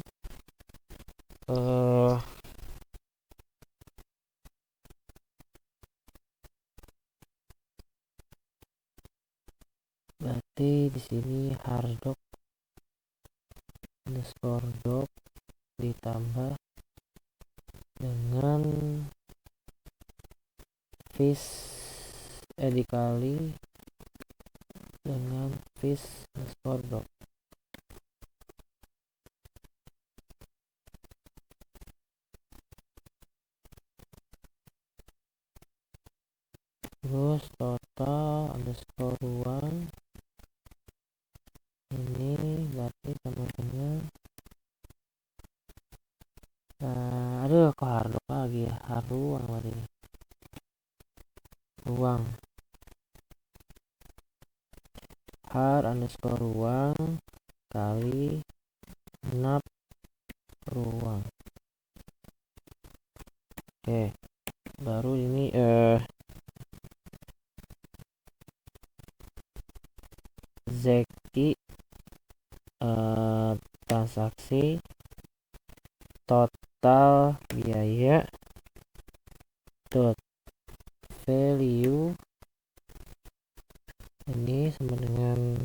berarti di sini harddoc underscore doc ditambah dengan fish dikali dengan fish underscore doc. Terus total underscore ruang ini berarti sama dengan aduh kok harddoc lagi ya, ruang berarti ini. Ruang hard underscore ruang kali nap ruang. Oke, baru ini Zeki transaksi total biaya dot value ini sama dengan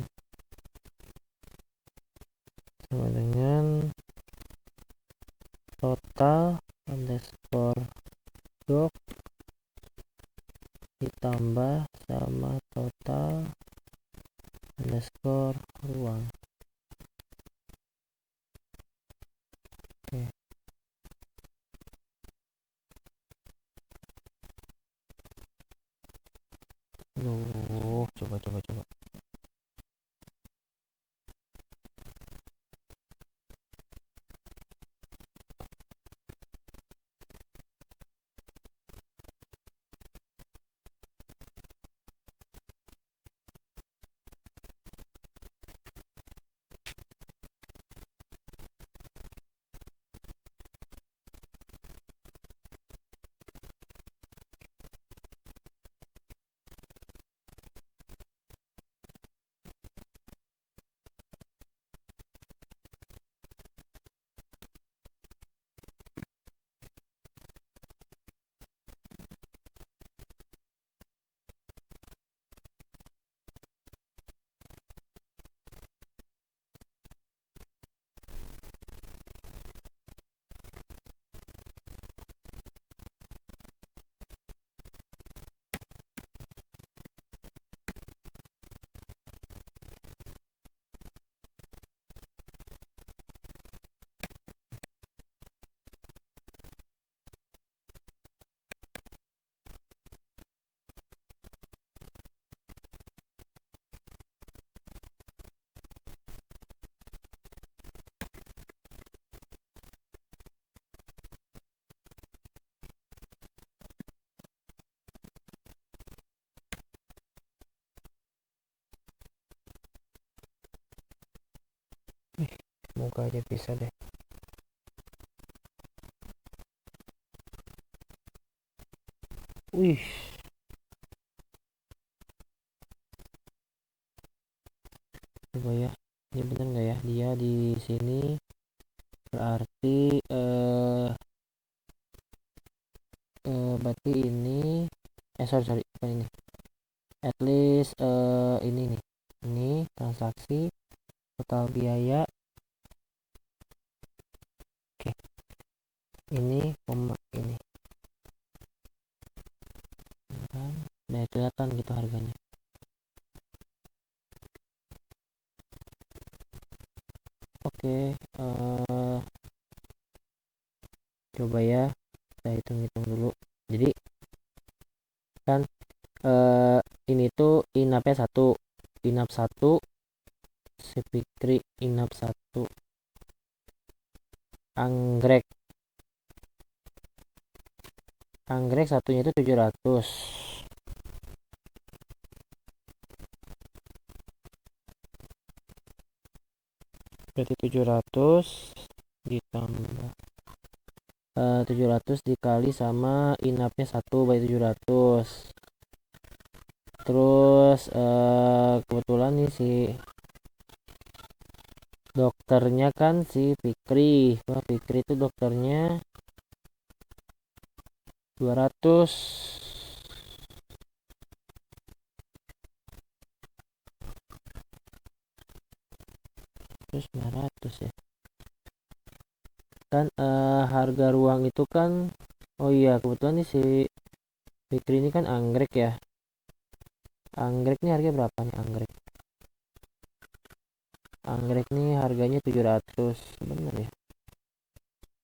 total underscore doc ditambah sama total underscore ruang. Oke. Coba. semoga aja bisa deh. Wih, coba ya, ini bener nggak ya dia di sini? Berarti berarti ini sorry bukan ini, at least ini nih, ini transaksi total biaya. Oke, ini koma ini kan udah kelihatan gitu harganya. Oke, coba ya kita hitung-hitung dulu. Jadi kan ini tuh inapnya satu, inap satu, si Fikri inap satu, anggrek satunya itu 700. Berarti 700 ditambah 700 dikali sama inapnya satu by 700. Terus kebetulan nih si dokternya kan si Fikri. Wah, Fikri itu dokternya 200. Terus 900 ya. Kan harga ruang itu kan, oh iya kebetulan nih si Fikri ini kan anggrek ya. Anggrek nih harganya berapa nih anggrek? Anggrek nih harganya 700. Bener ya?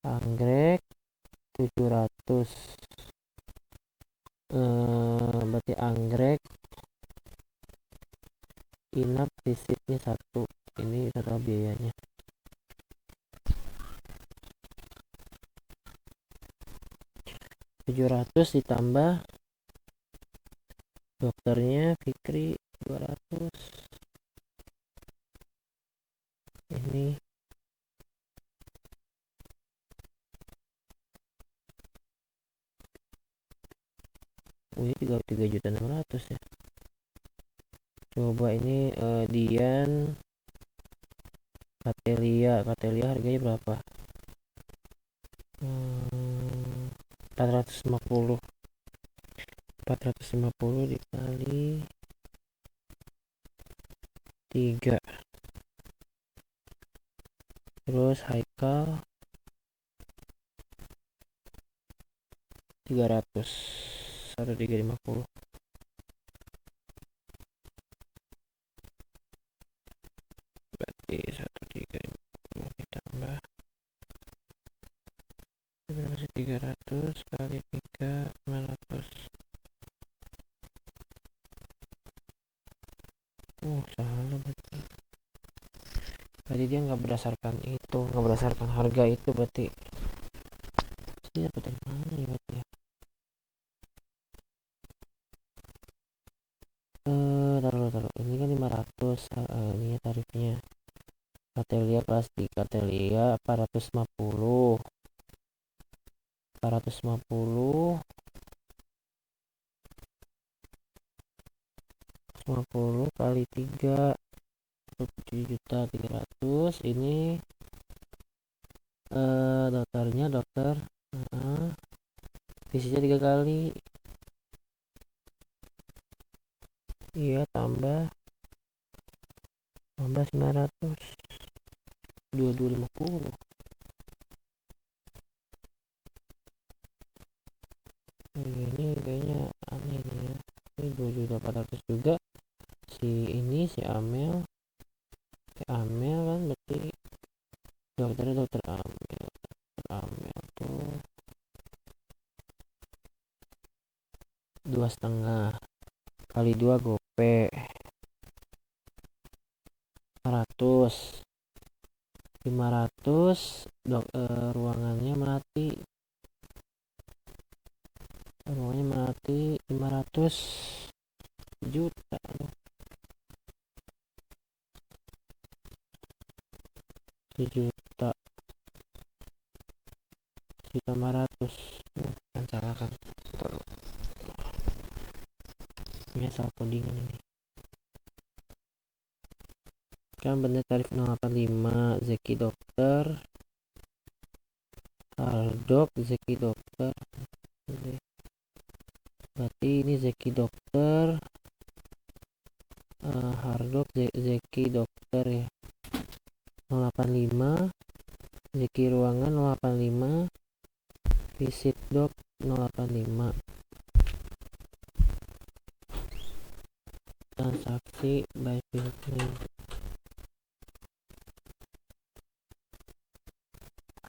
Anggrek 700. Berarti anggrek inap visitnya satu. Ini total biayanya 700 ditambah dokternya Fikri 200. Ini ini 3.600.000 ya. Coba ini Dian Katelia harganya berapa? 450 dikali 3. Terus Haikal 300. 1350. Berarti 1350 ditambah 300 kali 3 900. Salah berarti dia nggak berdasarkan itu, nggak berdasarkan harga itu. Berarti dia dapat dari mana ya berarti ya? Taruh ini kan 500. Ini tarifnya Katelia kelas 3, Katelia 450 kali 3 7.300.000. Ini dokter visitnya 3 kali, iya, tambah 900 2250. Ini kayaknya aneh nih ya. Ini 2.400.000 juga. Si Amel kan berarti dokter Amel tuh 2,5 kali 2 gope 500 ruangannya mati 500 juta. 1 juta 1.500.000. Kan salah kan, ini asal codingan ini kan bener. Tarif 085 Zeki Dokter Hardok Zeki Dokter, berarti ini Zeki Dokter Hardok Zeki Dokter ya. 085 Zeki Ruangan 085 Visit Dok 085. Transaksi by field name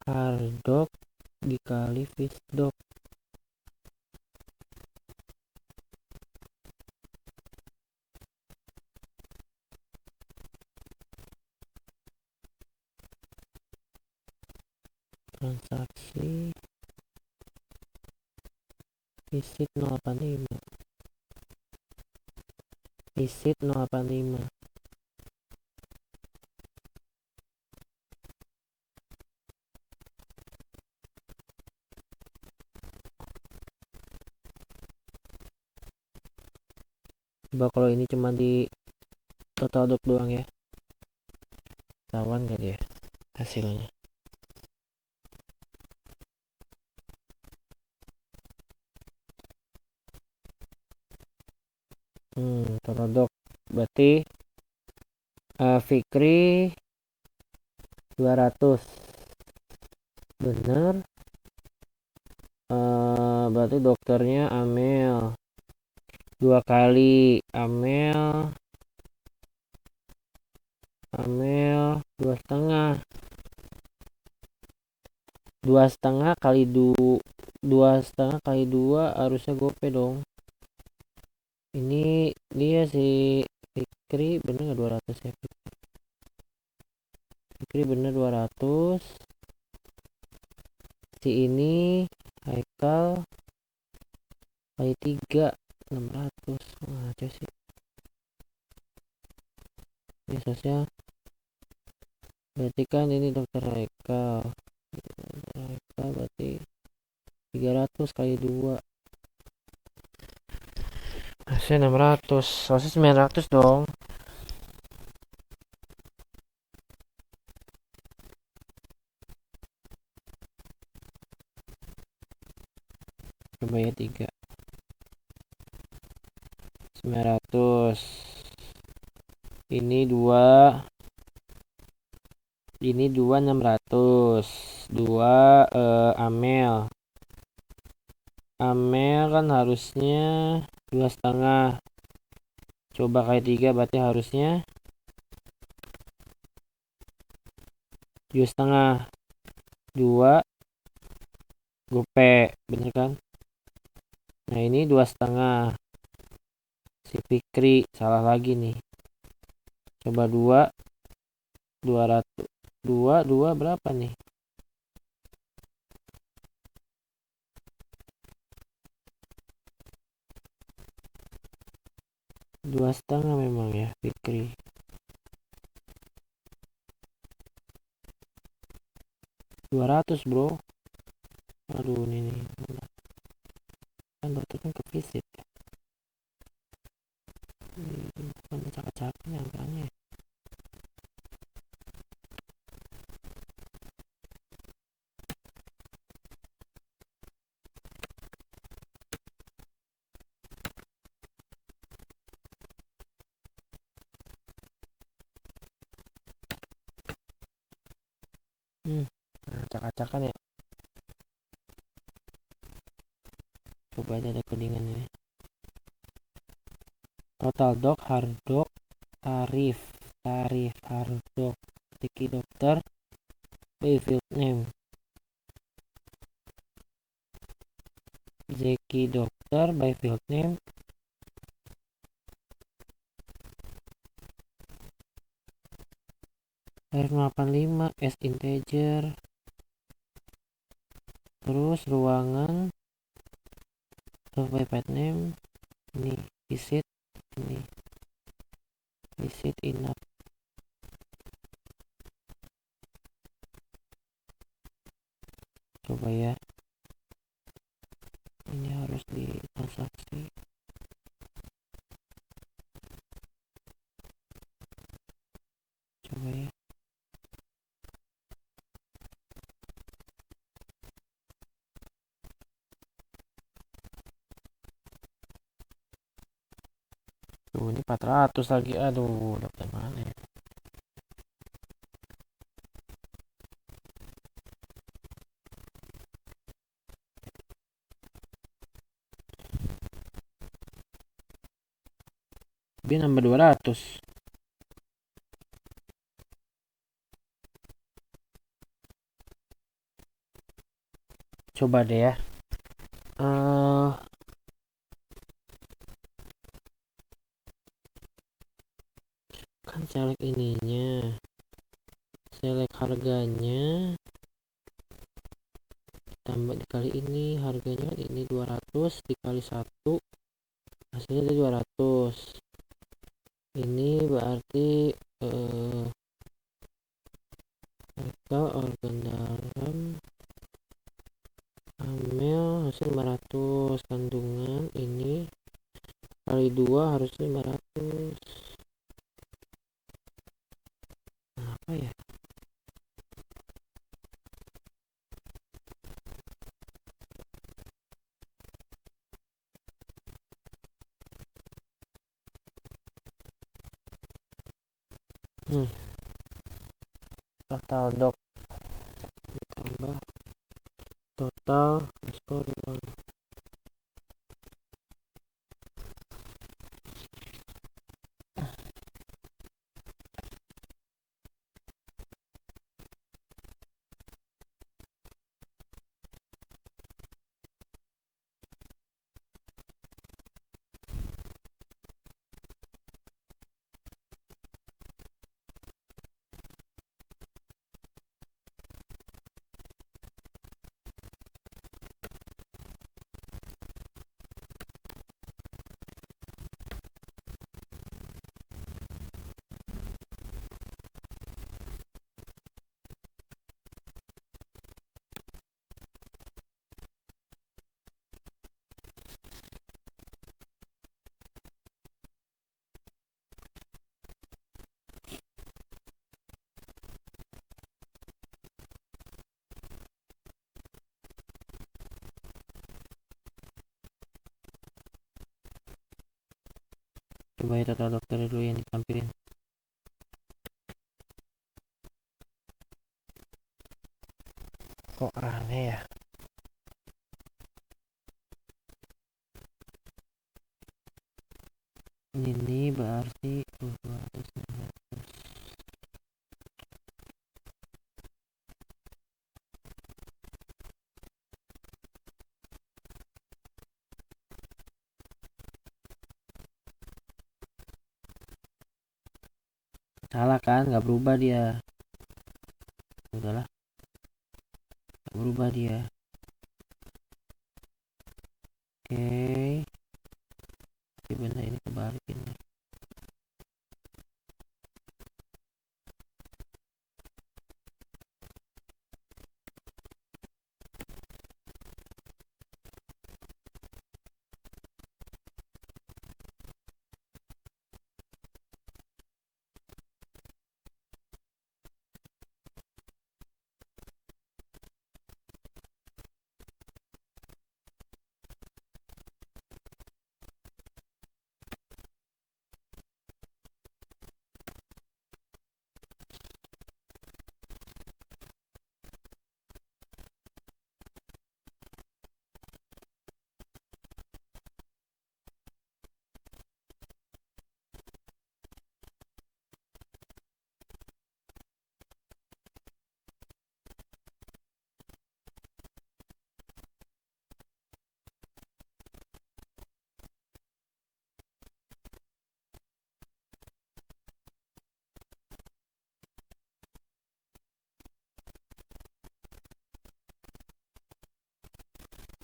Hardok dikali Visdok. Transaksi visit 085 visit 085. Coba kalau ini cuma di total dok doang ya, tawan gak dia hasilnya. Total dok berarti Fikri 200 bener. Berarti dokternya Amel 2 kali, Amel 2,5 kali 2,5 kali 2 harusnya gope dong. Ini dia si Fikri bener gak 200 ya? Fikri bener 200. Si ini Haikal kali 3 600. Aja sih ini sosnya. Berarti kan ini dokter Haikal berarti 300 kali 2 harusnya 600, harusnya 900 dong. Coba ya 3 900, ini 2 600. 2 Amel kan harusnya 2,5, coba kali 3 berarti harusnya 2,5. 2 gope bener kan. Nah ini 2,5 si Fikri, salah lagi nih. Coba 200 2 berapa nih? 2,5 memang ya Fikri. 200 bro. Aduh ini nih kan dokter kan ke visit ya. Bukan cakap-cakapnya angkanya. Acak-acakan ya. Coba aja ada codingan ini. Total dok Hardok tarif Hardok Zeki Dokter by field name Zeki Dokter by field name tarif 85 S integer. Terus ruangan by field name ini visit, ini visit inap. Coba ya, ini harus ditransaksi. Coba ya. Tuh ini 400 lagi. Aduh, dapat mana ya? Dia nambah 200. Coba deh ya. Kan select ininya, select harganya, tambah dikali ini, harganya kan ini 200 dikali 1, hasilnya 200. Ini berarti mereka organ dalam amel hasil 500, kandungan ini kali 2 harusnya 500. Nah, apa ya? Total dok ditambah total skor. Coba ya total dokter dulu yang ditampilin. Kok aneh ya? Ini berarti 200. Salah kan? Nggak berubah dia. Udahlah, nggak berubah dia. Oke, gimana ini kebalikin nih.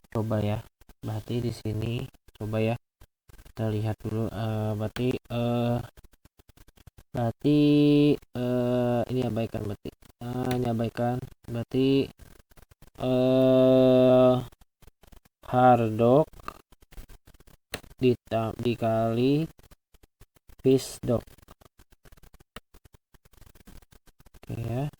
Coba ya, berarti di sini coba ya kita lihat dulu. Berarti ini abaikan, berarti ini abaikan, berarti harddock dikali fish dog. Oke ya.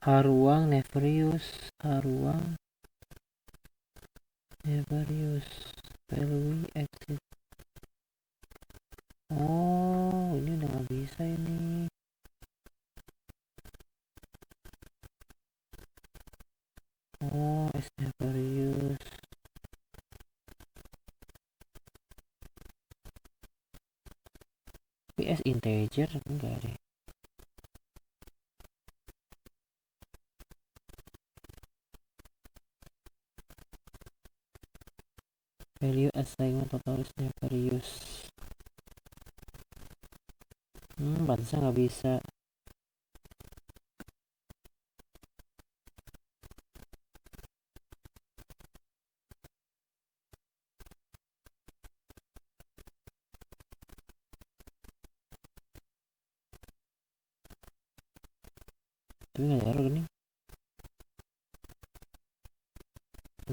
Haruang Nefarious Pelui exit. Oh, ini udah nggak bisa ini. Oh, S Nefarious. PS integer enggak deh. Value assignment totalis Nefarious. Pantesan nggak bisa. Tapi nggak ada error nih.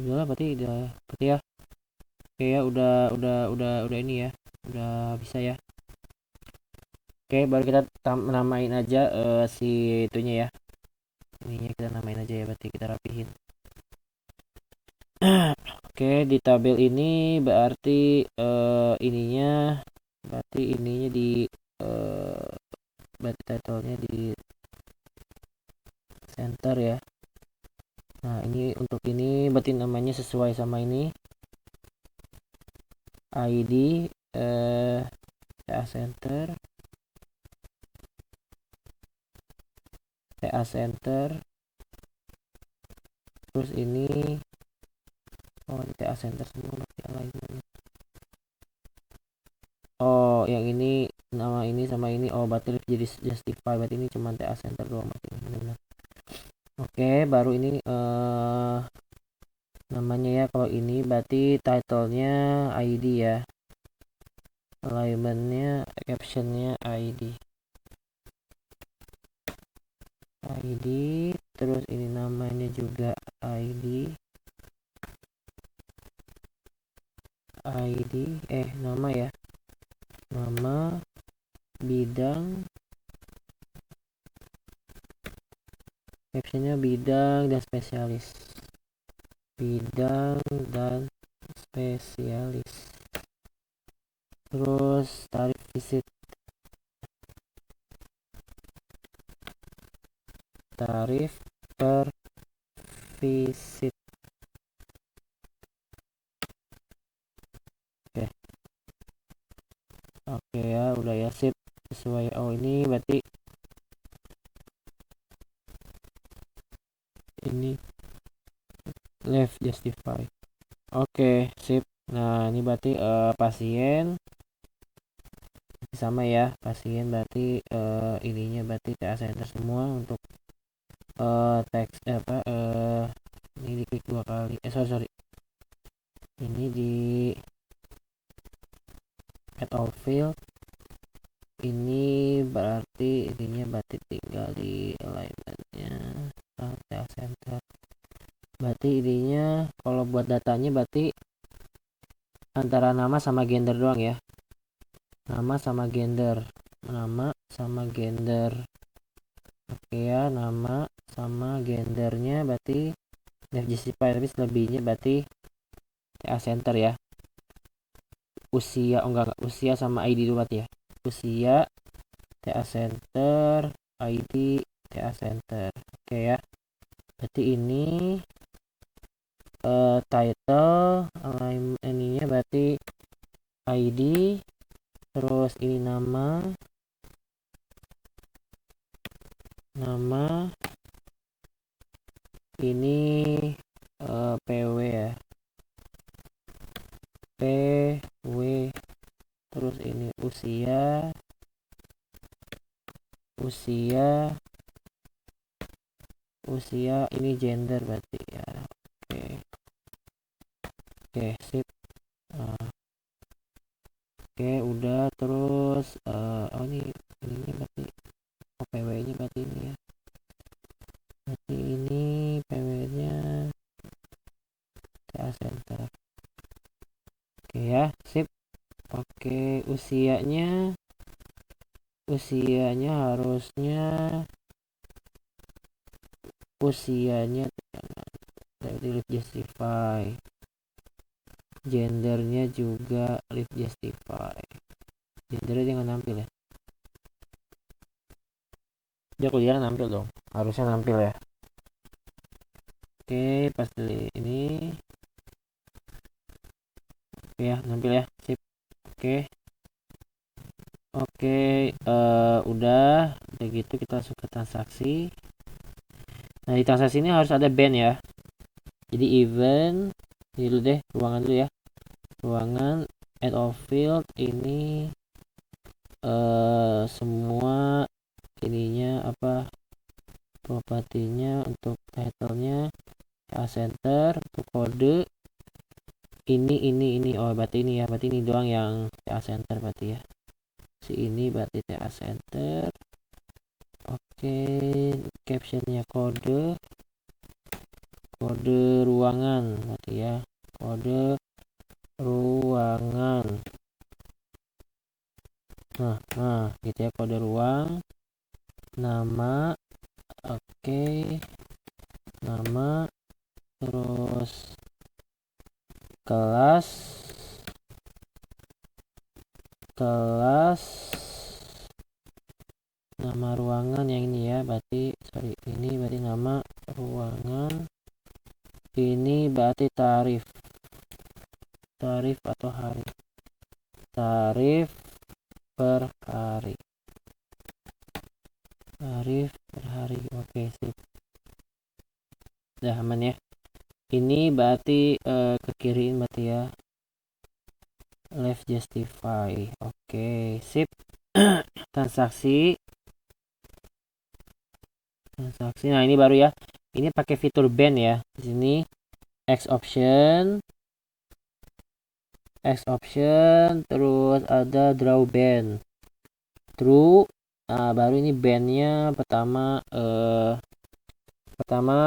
Udah lah, berarti ya. Oke ya, udah ini ya. Udah bisa ya. Oke, baru kita namain aja si itunya ya. Ininya kita namain aja ya, berarti kita rapihin. Oke, di tabel ini berarti ininya di berarti titlenya di center ya. Nah, ini untuk ini berarti namanya sesuai sama ini. ID TA center terus ini TA center semua berarti alignment. Oh, yang ini nama ini sama ini berarti jadi justify, berarti ini cuma TA center doang berarti ini benar. Oke, baru ini namanya ya, kalau ini berarti titlenya ID ya, alignmentnya captionnya ID terus ini namanya juga ID nama ya, nama bidang, captionnya bidang dan spesialis. Terus tarif visit, tarif per visit. Oke ya, udah ya, sip sesuai. Ini berarti ini left justify. Oke, sip. Nah, ini berarti pasien sama ya, pasien berarti ininya berarti TA center semua. Untuk teks ini diklik 2 kali. Sorry. Ini di add all field. Ini berarti ininya berarti tinggal di alignmentnya TA center. Berarti ininya kalau buat datanya berarti antara nama sama gender doang ya. Nama sama gender. Oke ya, nama sama gendernya berarti justify, tapi selebihnya berarti TA center ya. Usia usia sama ID dulu berarti ya. Usia TA center, ID TA center. Oke ya. Berarti ini title ininya berarti ID, terus ini nama ini PW ya, PW, terus ini usia, usia ini gender berarti ya. Oke, sip. Oke, udah. Terus ini berarti PW nya berarti ini ya, berarti ini PW nya TA center. Oke ya, sip. Oke, usianya usianya dari live justify, gendernya juga live justify. Gendernya jangan nampil ya, dia kuliah nampil dong, harusnya nampil ya. Oke, pas ini ya nampil ya, sip. Oke, udah gitu kita masuk ke transaksi. Nah, di transaksi ini harus ada band ya. Jadi event ini dulu deh, ruangan dulu ya. Ruangan add of field ini semua ininya apa, propertinya untuk title-nya TA center, untuk kode ini oh berarti ini ya, berarti ini doang yang TA center berarti ya. Si ini berarti TA center. Oke, captionnya kode ruangan berarti ya, kode ruangan. Nah gitu ya, kode ruang, nama, oke, nama, terus kelas, nama ruangan yang ini ya, berarti ini berarti nama ruangan, ini berarti tarif atau hari, tarif per hari, oke sip, udah aman ya. Ini berarti ke kiriin berarti ya, left justify. Oke, sip. transaksi. Nah, ini baru ya. Ini pakai fitur band ya. Di sini X option, terus ada draw band. True. Nah, baru ini bandnya pertama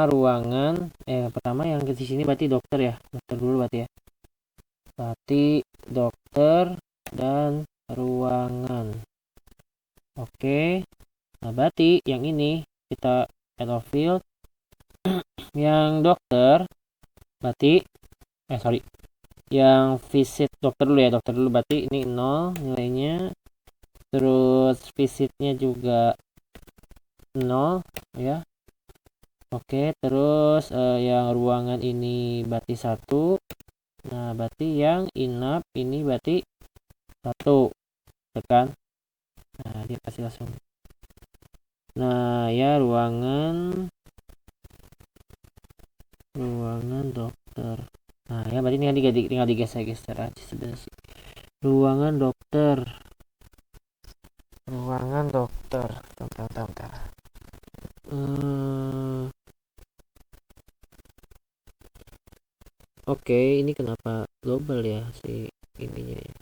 ruangan, pertama yang di sini berarti dokter ya. Dokter dulu berarti ya. Berarti dokter dan ruangan. Oke. Nah, berarti yang ini kita add of field yang dokter berarti yang visit dokter dulu berarti ini 0 nilainya, terus visitnya juga 0 ya. Oke, terus yang ruangan ini berarti 1. Nah, berarti yang inap ini berarti 1, tekan. Nah, dia kasih langsung. Nah, ya ruangan dokter. Nah, ya berarti tinggal digeser aja sebenarnya sih. Ruangan dokter. Bentar. Oke, ini kenapa global ya si ininya ya?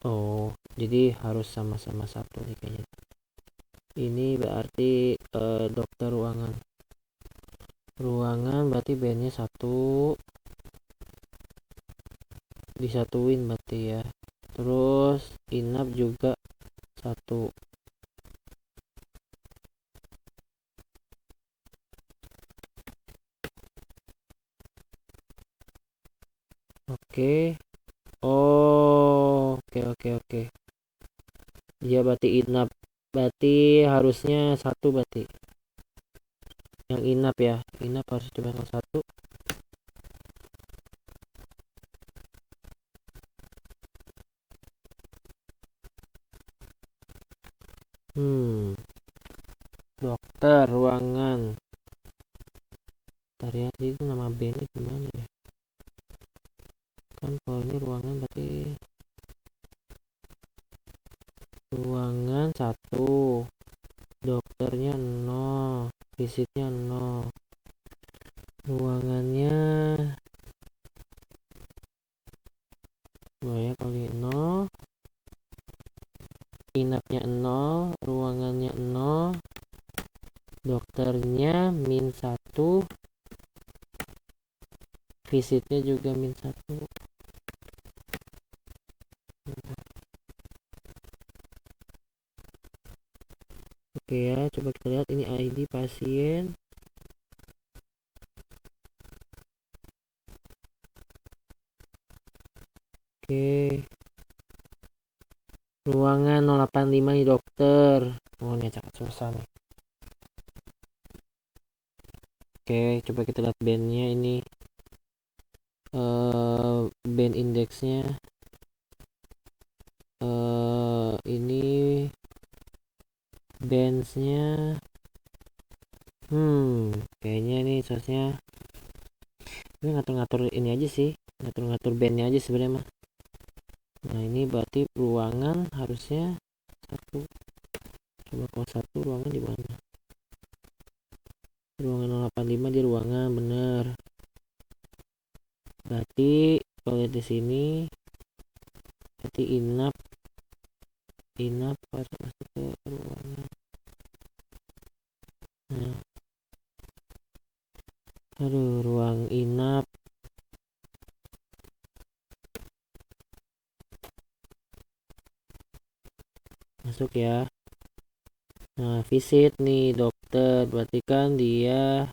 Oh, jadi harus sama-sama satu nih kayaknya. Ini berarti dokter ruangan berarti bandnya 1, disatuin berarti ya. Terus inap juga 1. Oke. Oh, oke. Dia berarti inap. Berarti harusnya 1 berarti. Yang inap ya. Inap harus coba yang 1. Dokter ruangan. Bentar ya, itu nama bandnya gimana ya? Kan kalau ini ruangan berarti ruangan 1, dokternya 0, visitnya 0, ruangannya ya kali 0, inapnya 0, ruangannya 0, dokternya -1, visitnya juga -1. Oke ya, coba kita lihat ini ID pasien. Oke. Ruangan 085 nih dokter. Oh, ini sangat susah nih. Oke, coba kita lihat bandnya ini. Band indeksnya. Ini bandsnya. Kayaknya nih source-nya. Ini ngatur-ngatur ini aja sih. Ngatur-ngatur bandnya aja sebenarnya mah. Nah, ini berarti ruangan harusnya 1. Coba kalau 1 ruangan di mana? Ruangan 085 di ruangan, bener. Berarti kalau lihat di sini berarti inap harus masuk ke ruangan. Nah, aduh, ruang inap masuk ya. Nah, visit nih dokter, berarti kan dia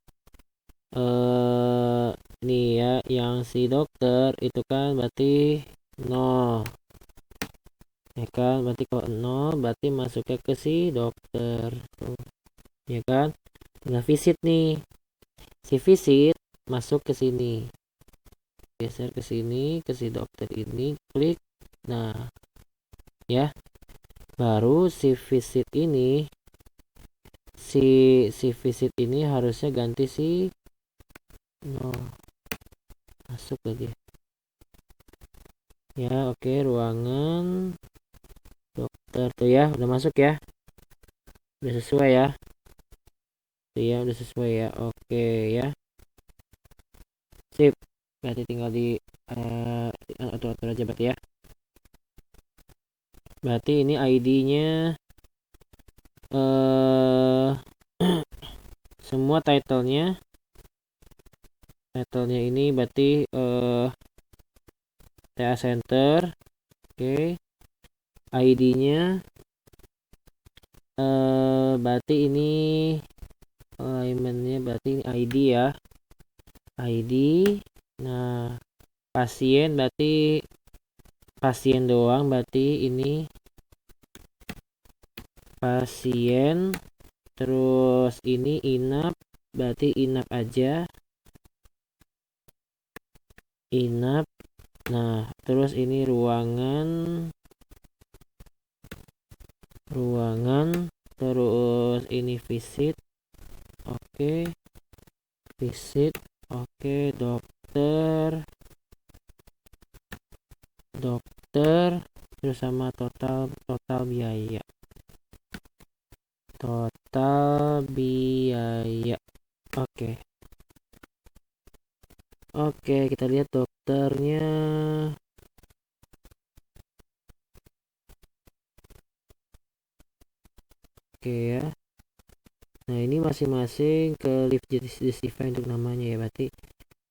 nih ya, yang si dokter itu kan berarti 0 ya kan, berarti kalau 0 berarti masuknya ke si dokter tuh, ya kan. Nah, visit nih, si visit masuk ke sini, geser ke sini, ke si dokter ini, klik. Nah ya, baru si visit ini si visit ini harusnya ganti si 0, masuk lagi ya. Oke, ruangan dokter tuh ya, udah masuk ya, udah sesuai ya tuh ya, udah sesuai ya. Oke ya, sip. Berarti tinggal di atur-atur aja berarti ya. Berarti ini ID-nya semua titlenya ini berarti TA center. Oke, ID-nya berarti ini alignment-nya berarti ini ID ya, ID. Nah, pasien berarti pasien doang, berarti ini pasien. Terus ini inap, berarti inap aja, inap. Nah, terus ini ruangan, terus ini visit. Oke, visit. Oke, dokter, terus sama total biaya, oke. Oke, kita lihat dokternya. Oke ya. Nah, ini masing-masing ke lift justify untuk namanya ya, berarti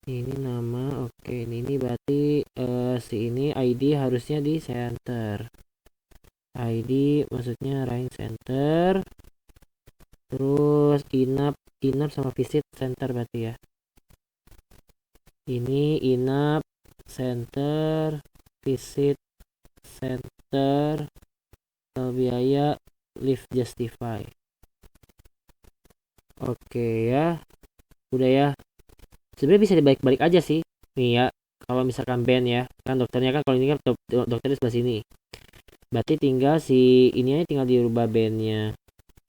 ini nama. Oke, ini berarti si ini ID harusnya di center, ID maksudnya rank center. Terus inap sama visit center berarti ya. Ini inap center, visit center, biaya lift justify. Oke ya, udah ya. Sebenarnya bisa dibalik-balik aja sih nih ya, kalau misalkan band ya kan, dokternya kan kalau ini kan dokternya sebelah sini, berarti tinggal si ini aja tinggal dirubah bandnya,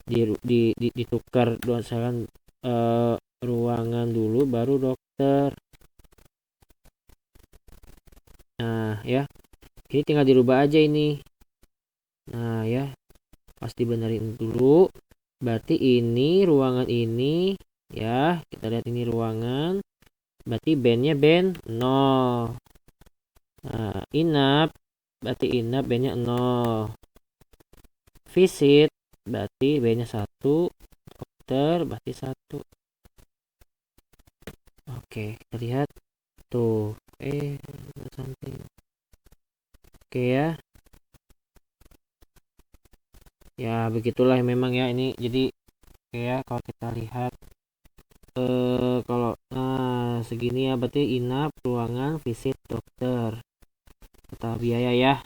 ditukar misalkan ruangan dulu baru dokter. Nah ya, ini tinggal dirubah aja ini. Nah ya, pasti benerin dulu. Berarti ini ruangan ini ya, kita lihat ini ruangan. Berarti bandnya band 0. Nah, inap berarti inap bandnya 0. Visit berarti bandnya 1. Dokter berarti 1. Oke, kita lihat tuh. Sampai. Oke ya. Ya, begitulah memang ya ini. Jadi ya kalau kita lihat kalau segini ya berarti inap, ruangan, visit, dokter. Total biaya ya.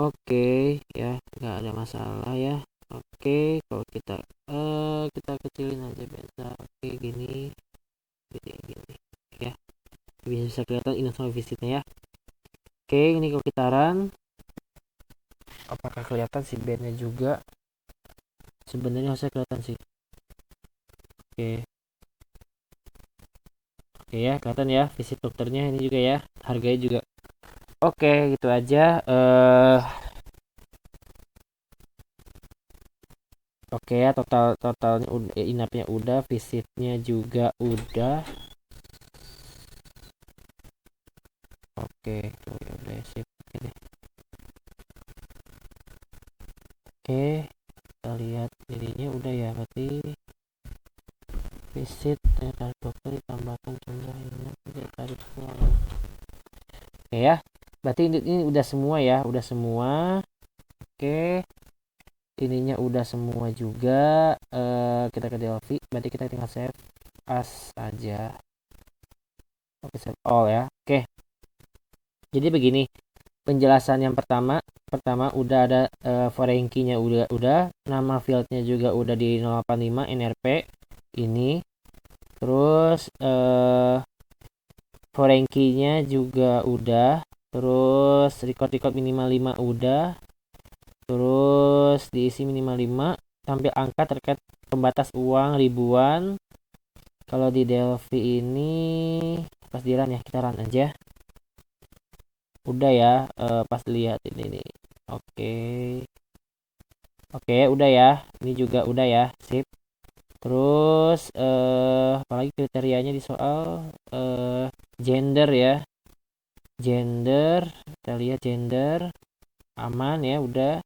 Oke ya, nggak ada masalah ya. Oke, kalau kita kecilin aja biasa. Oke, gini gini ya, bisa kelihatan inap sama visitnya ya. Oke, ini kalau kita run, apakah kelihatan si bandnya juga? Sebenarnya harusnya kelihatan sih. Oke, oke ya, kelihatan ya visit dokternya ini juga ya, harganya juga. Oke, gitu aja. Oke ya, totalnya udah, inapnya udah, visitnya juga udah. Oke, tuh ya udah sip. Oke deh. Oke, kita lihat jadinya udah ya, berarti visit tarif dokter ditambahkan jumlah inap tarif ruangan. Oke ya, berarti ini udah semua ya, udah semua. Oke, ininya udah semua juga. Kita ke Delphi, berarti kita tinggal save as aja. Oke, save all ya. Oke, jadi begini penjelasan yang pertama udah ada foreign key-nya udah nama fieldnya juga udah di 085 NRP ini. Terus foreign key-nya juga udah. Terus record minimal 5 udah. Terus diisi minimal 5, tampil angka terkait pembatas uang ribuan. Kalau di Delphi ini pas di run ya, kita run aja. Udah ya, pas lihat ini nih. Oke. Oke, udah ya. Ini juga udah ya, sip. Terus apalagi kriterianya di soal gender ya. Gender, kita lihat gender aman ya, udah.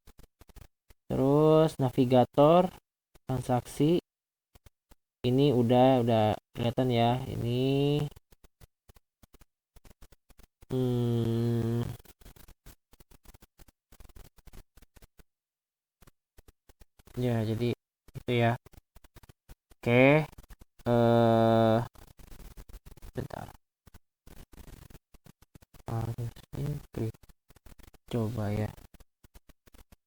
Terus navigator transaksi ini udah kelihatan ya. Ini ya jadi itu ya. Oke, bentar. Coba ya.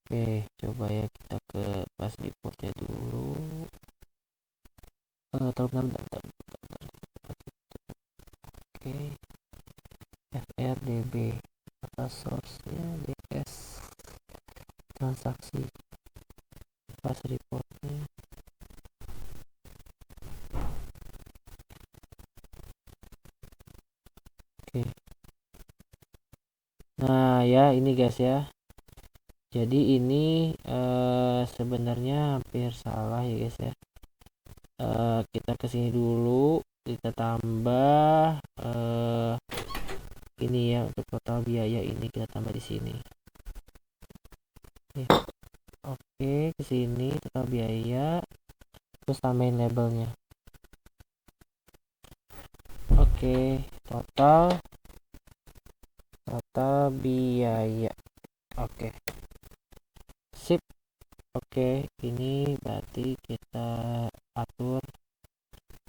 Oke, coba ya kita ke pas reportnya dulu. Bentar. Oke, FRDB data source-nya DS transaksi pas reportnya. Oke, nah ya ini guys ya, jadi ini sebenarnya hampir salah ya guys ya. Kita kesini dulu, kita tambah ini ya, untuk total biaya ini kita tambah di sini. Oke, kesini total biaya, terus tambahin labelnya. Oke, total biaya. Oke, sip. Oke, ini berarti kita atur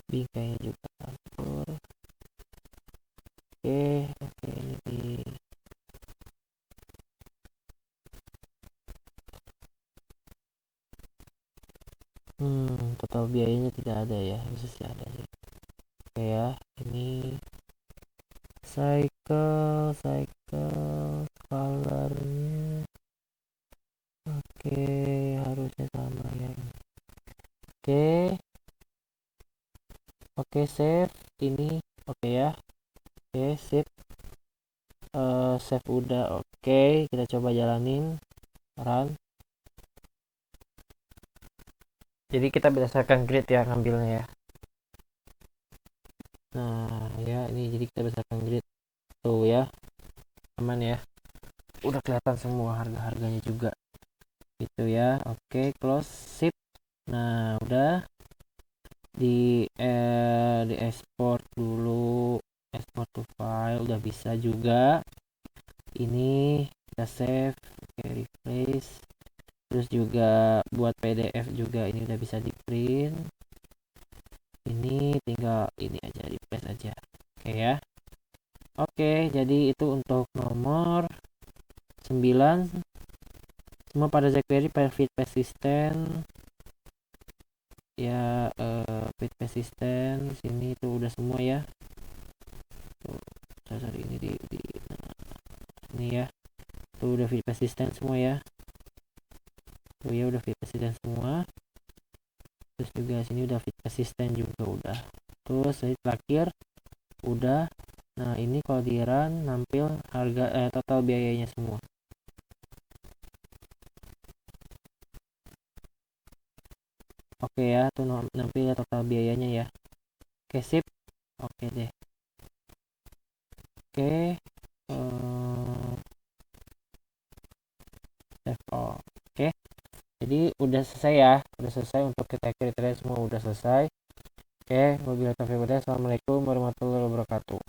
bingkainya juga atur. Oke, ini di total biayanya tidak ada ya, harusnya ada sih. Oke ya, ini cycle colornya. Oke, harusnya sama ya. Oke, save ini. Oke ya. Oke, sip. Save udah. Oke, kita coba jalanin. run. Jadi kita berdasarkan grid ya ngambilnya ya. Nah ya, ini jadi kita berdasarkan grid tuh ya, aman ya, udah kelihatan semua harga-harganya juga gitu ya. Oke, close, sip. Nah udah di export dulu, export to file udah bisa juga. Ini kita save, oke, replace. Terus juga buat PDF juga ini udah bisa di print. Ini tinggal ini aja, di paste aja. Oke ya. Oke, jadi itu untuk nomor 9. Semua pada jQuery fit persistent ya. Fit persistent sini itu udah semua ya. Tuh, sorry, ini ini ya. Tuh udah fit persistent semua ya. Tuh ya udah fit persistent semua. Terus juga sini udah fit persistent juga udah. Terus terakhir udah. Nah ini kalau di run nampil harga total biayanya semua. Oke ya, tuh nampil total biayanya ya. Oke, sip. Oke deh. Oke. Save all. Oke. Jadi udah selesai ya. Udah selesai untuk kita kriteria semua udah selesai. Oke, wabillahi taufiq wal hidayah. Assalamualaikum warahmatullahi wabarakatuh.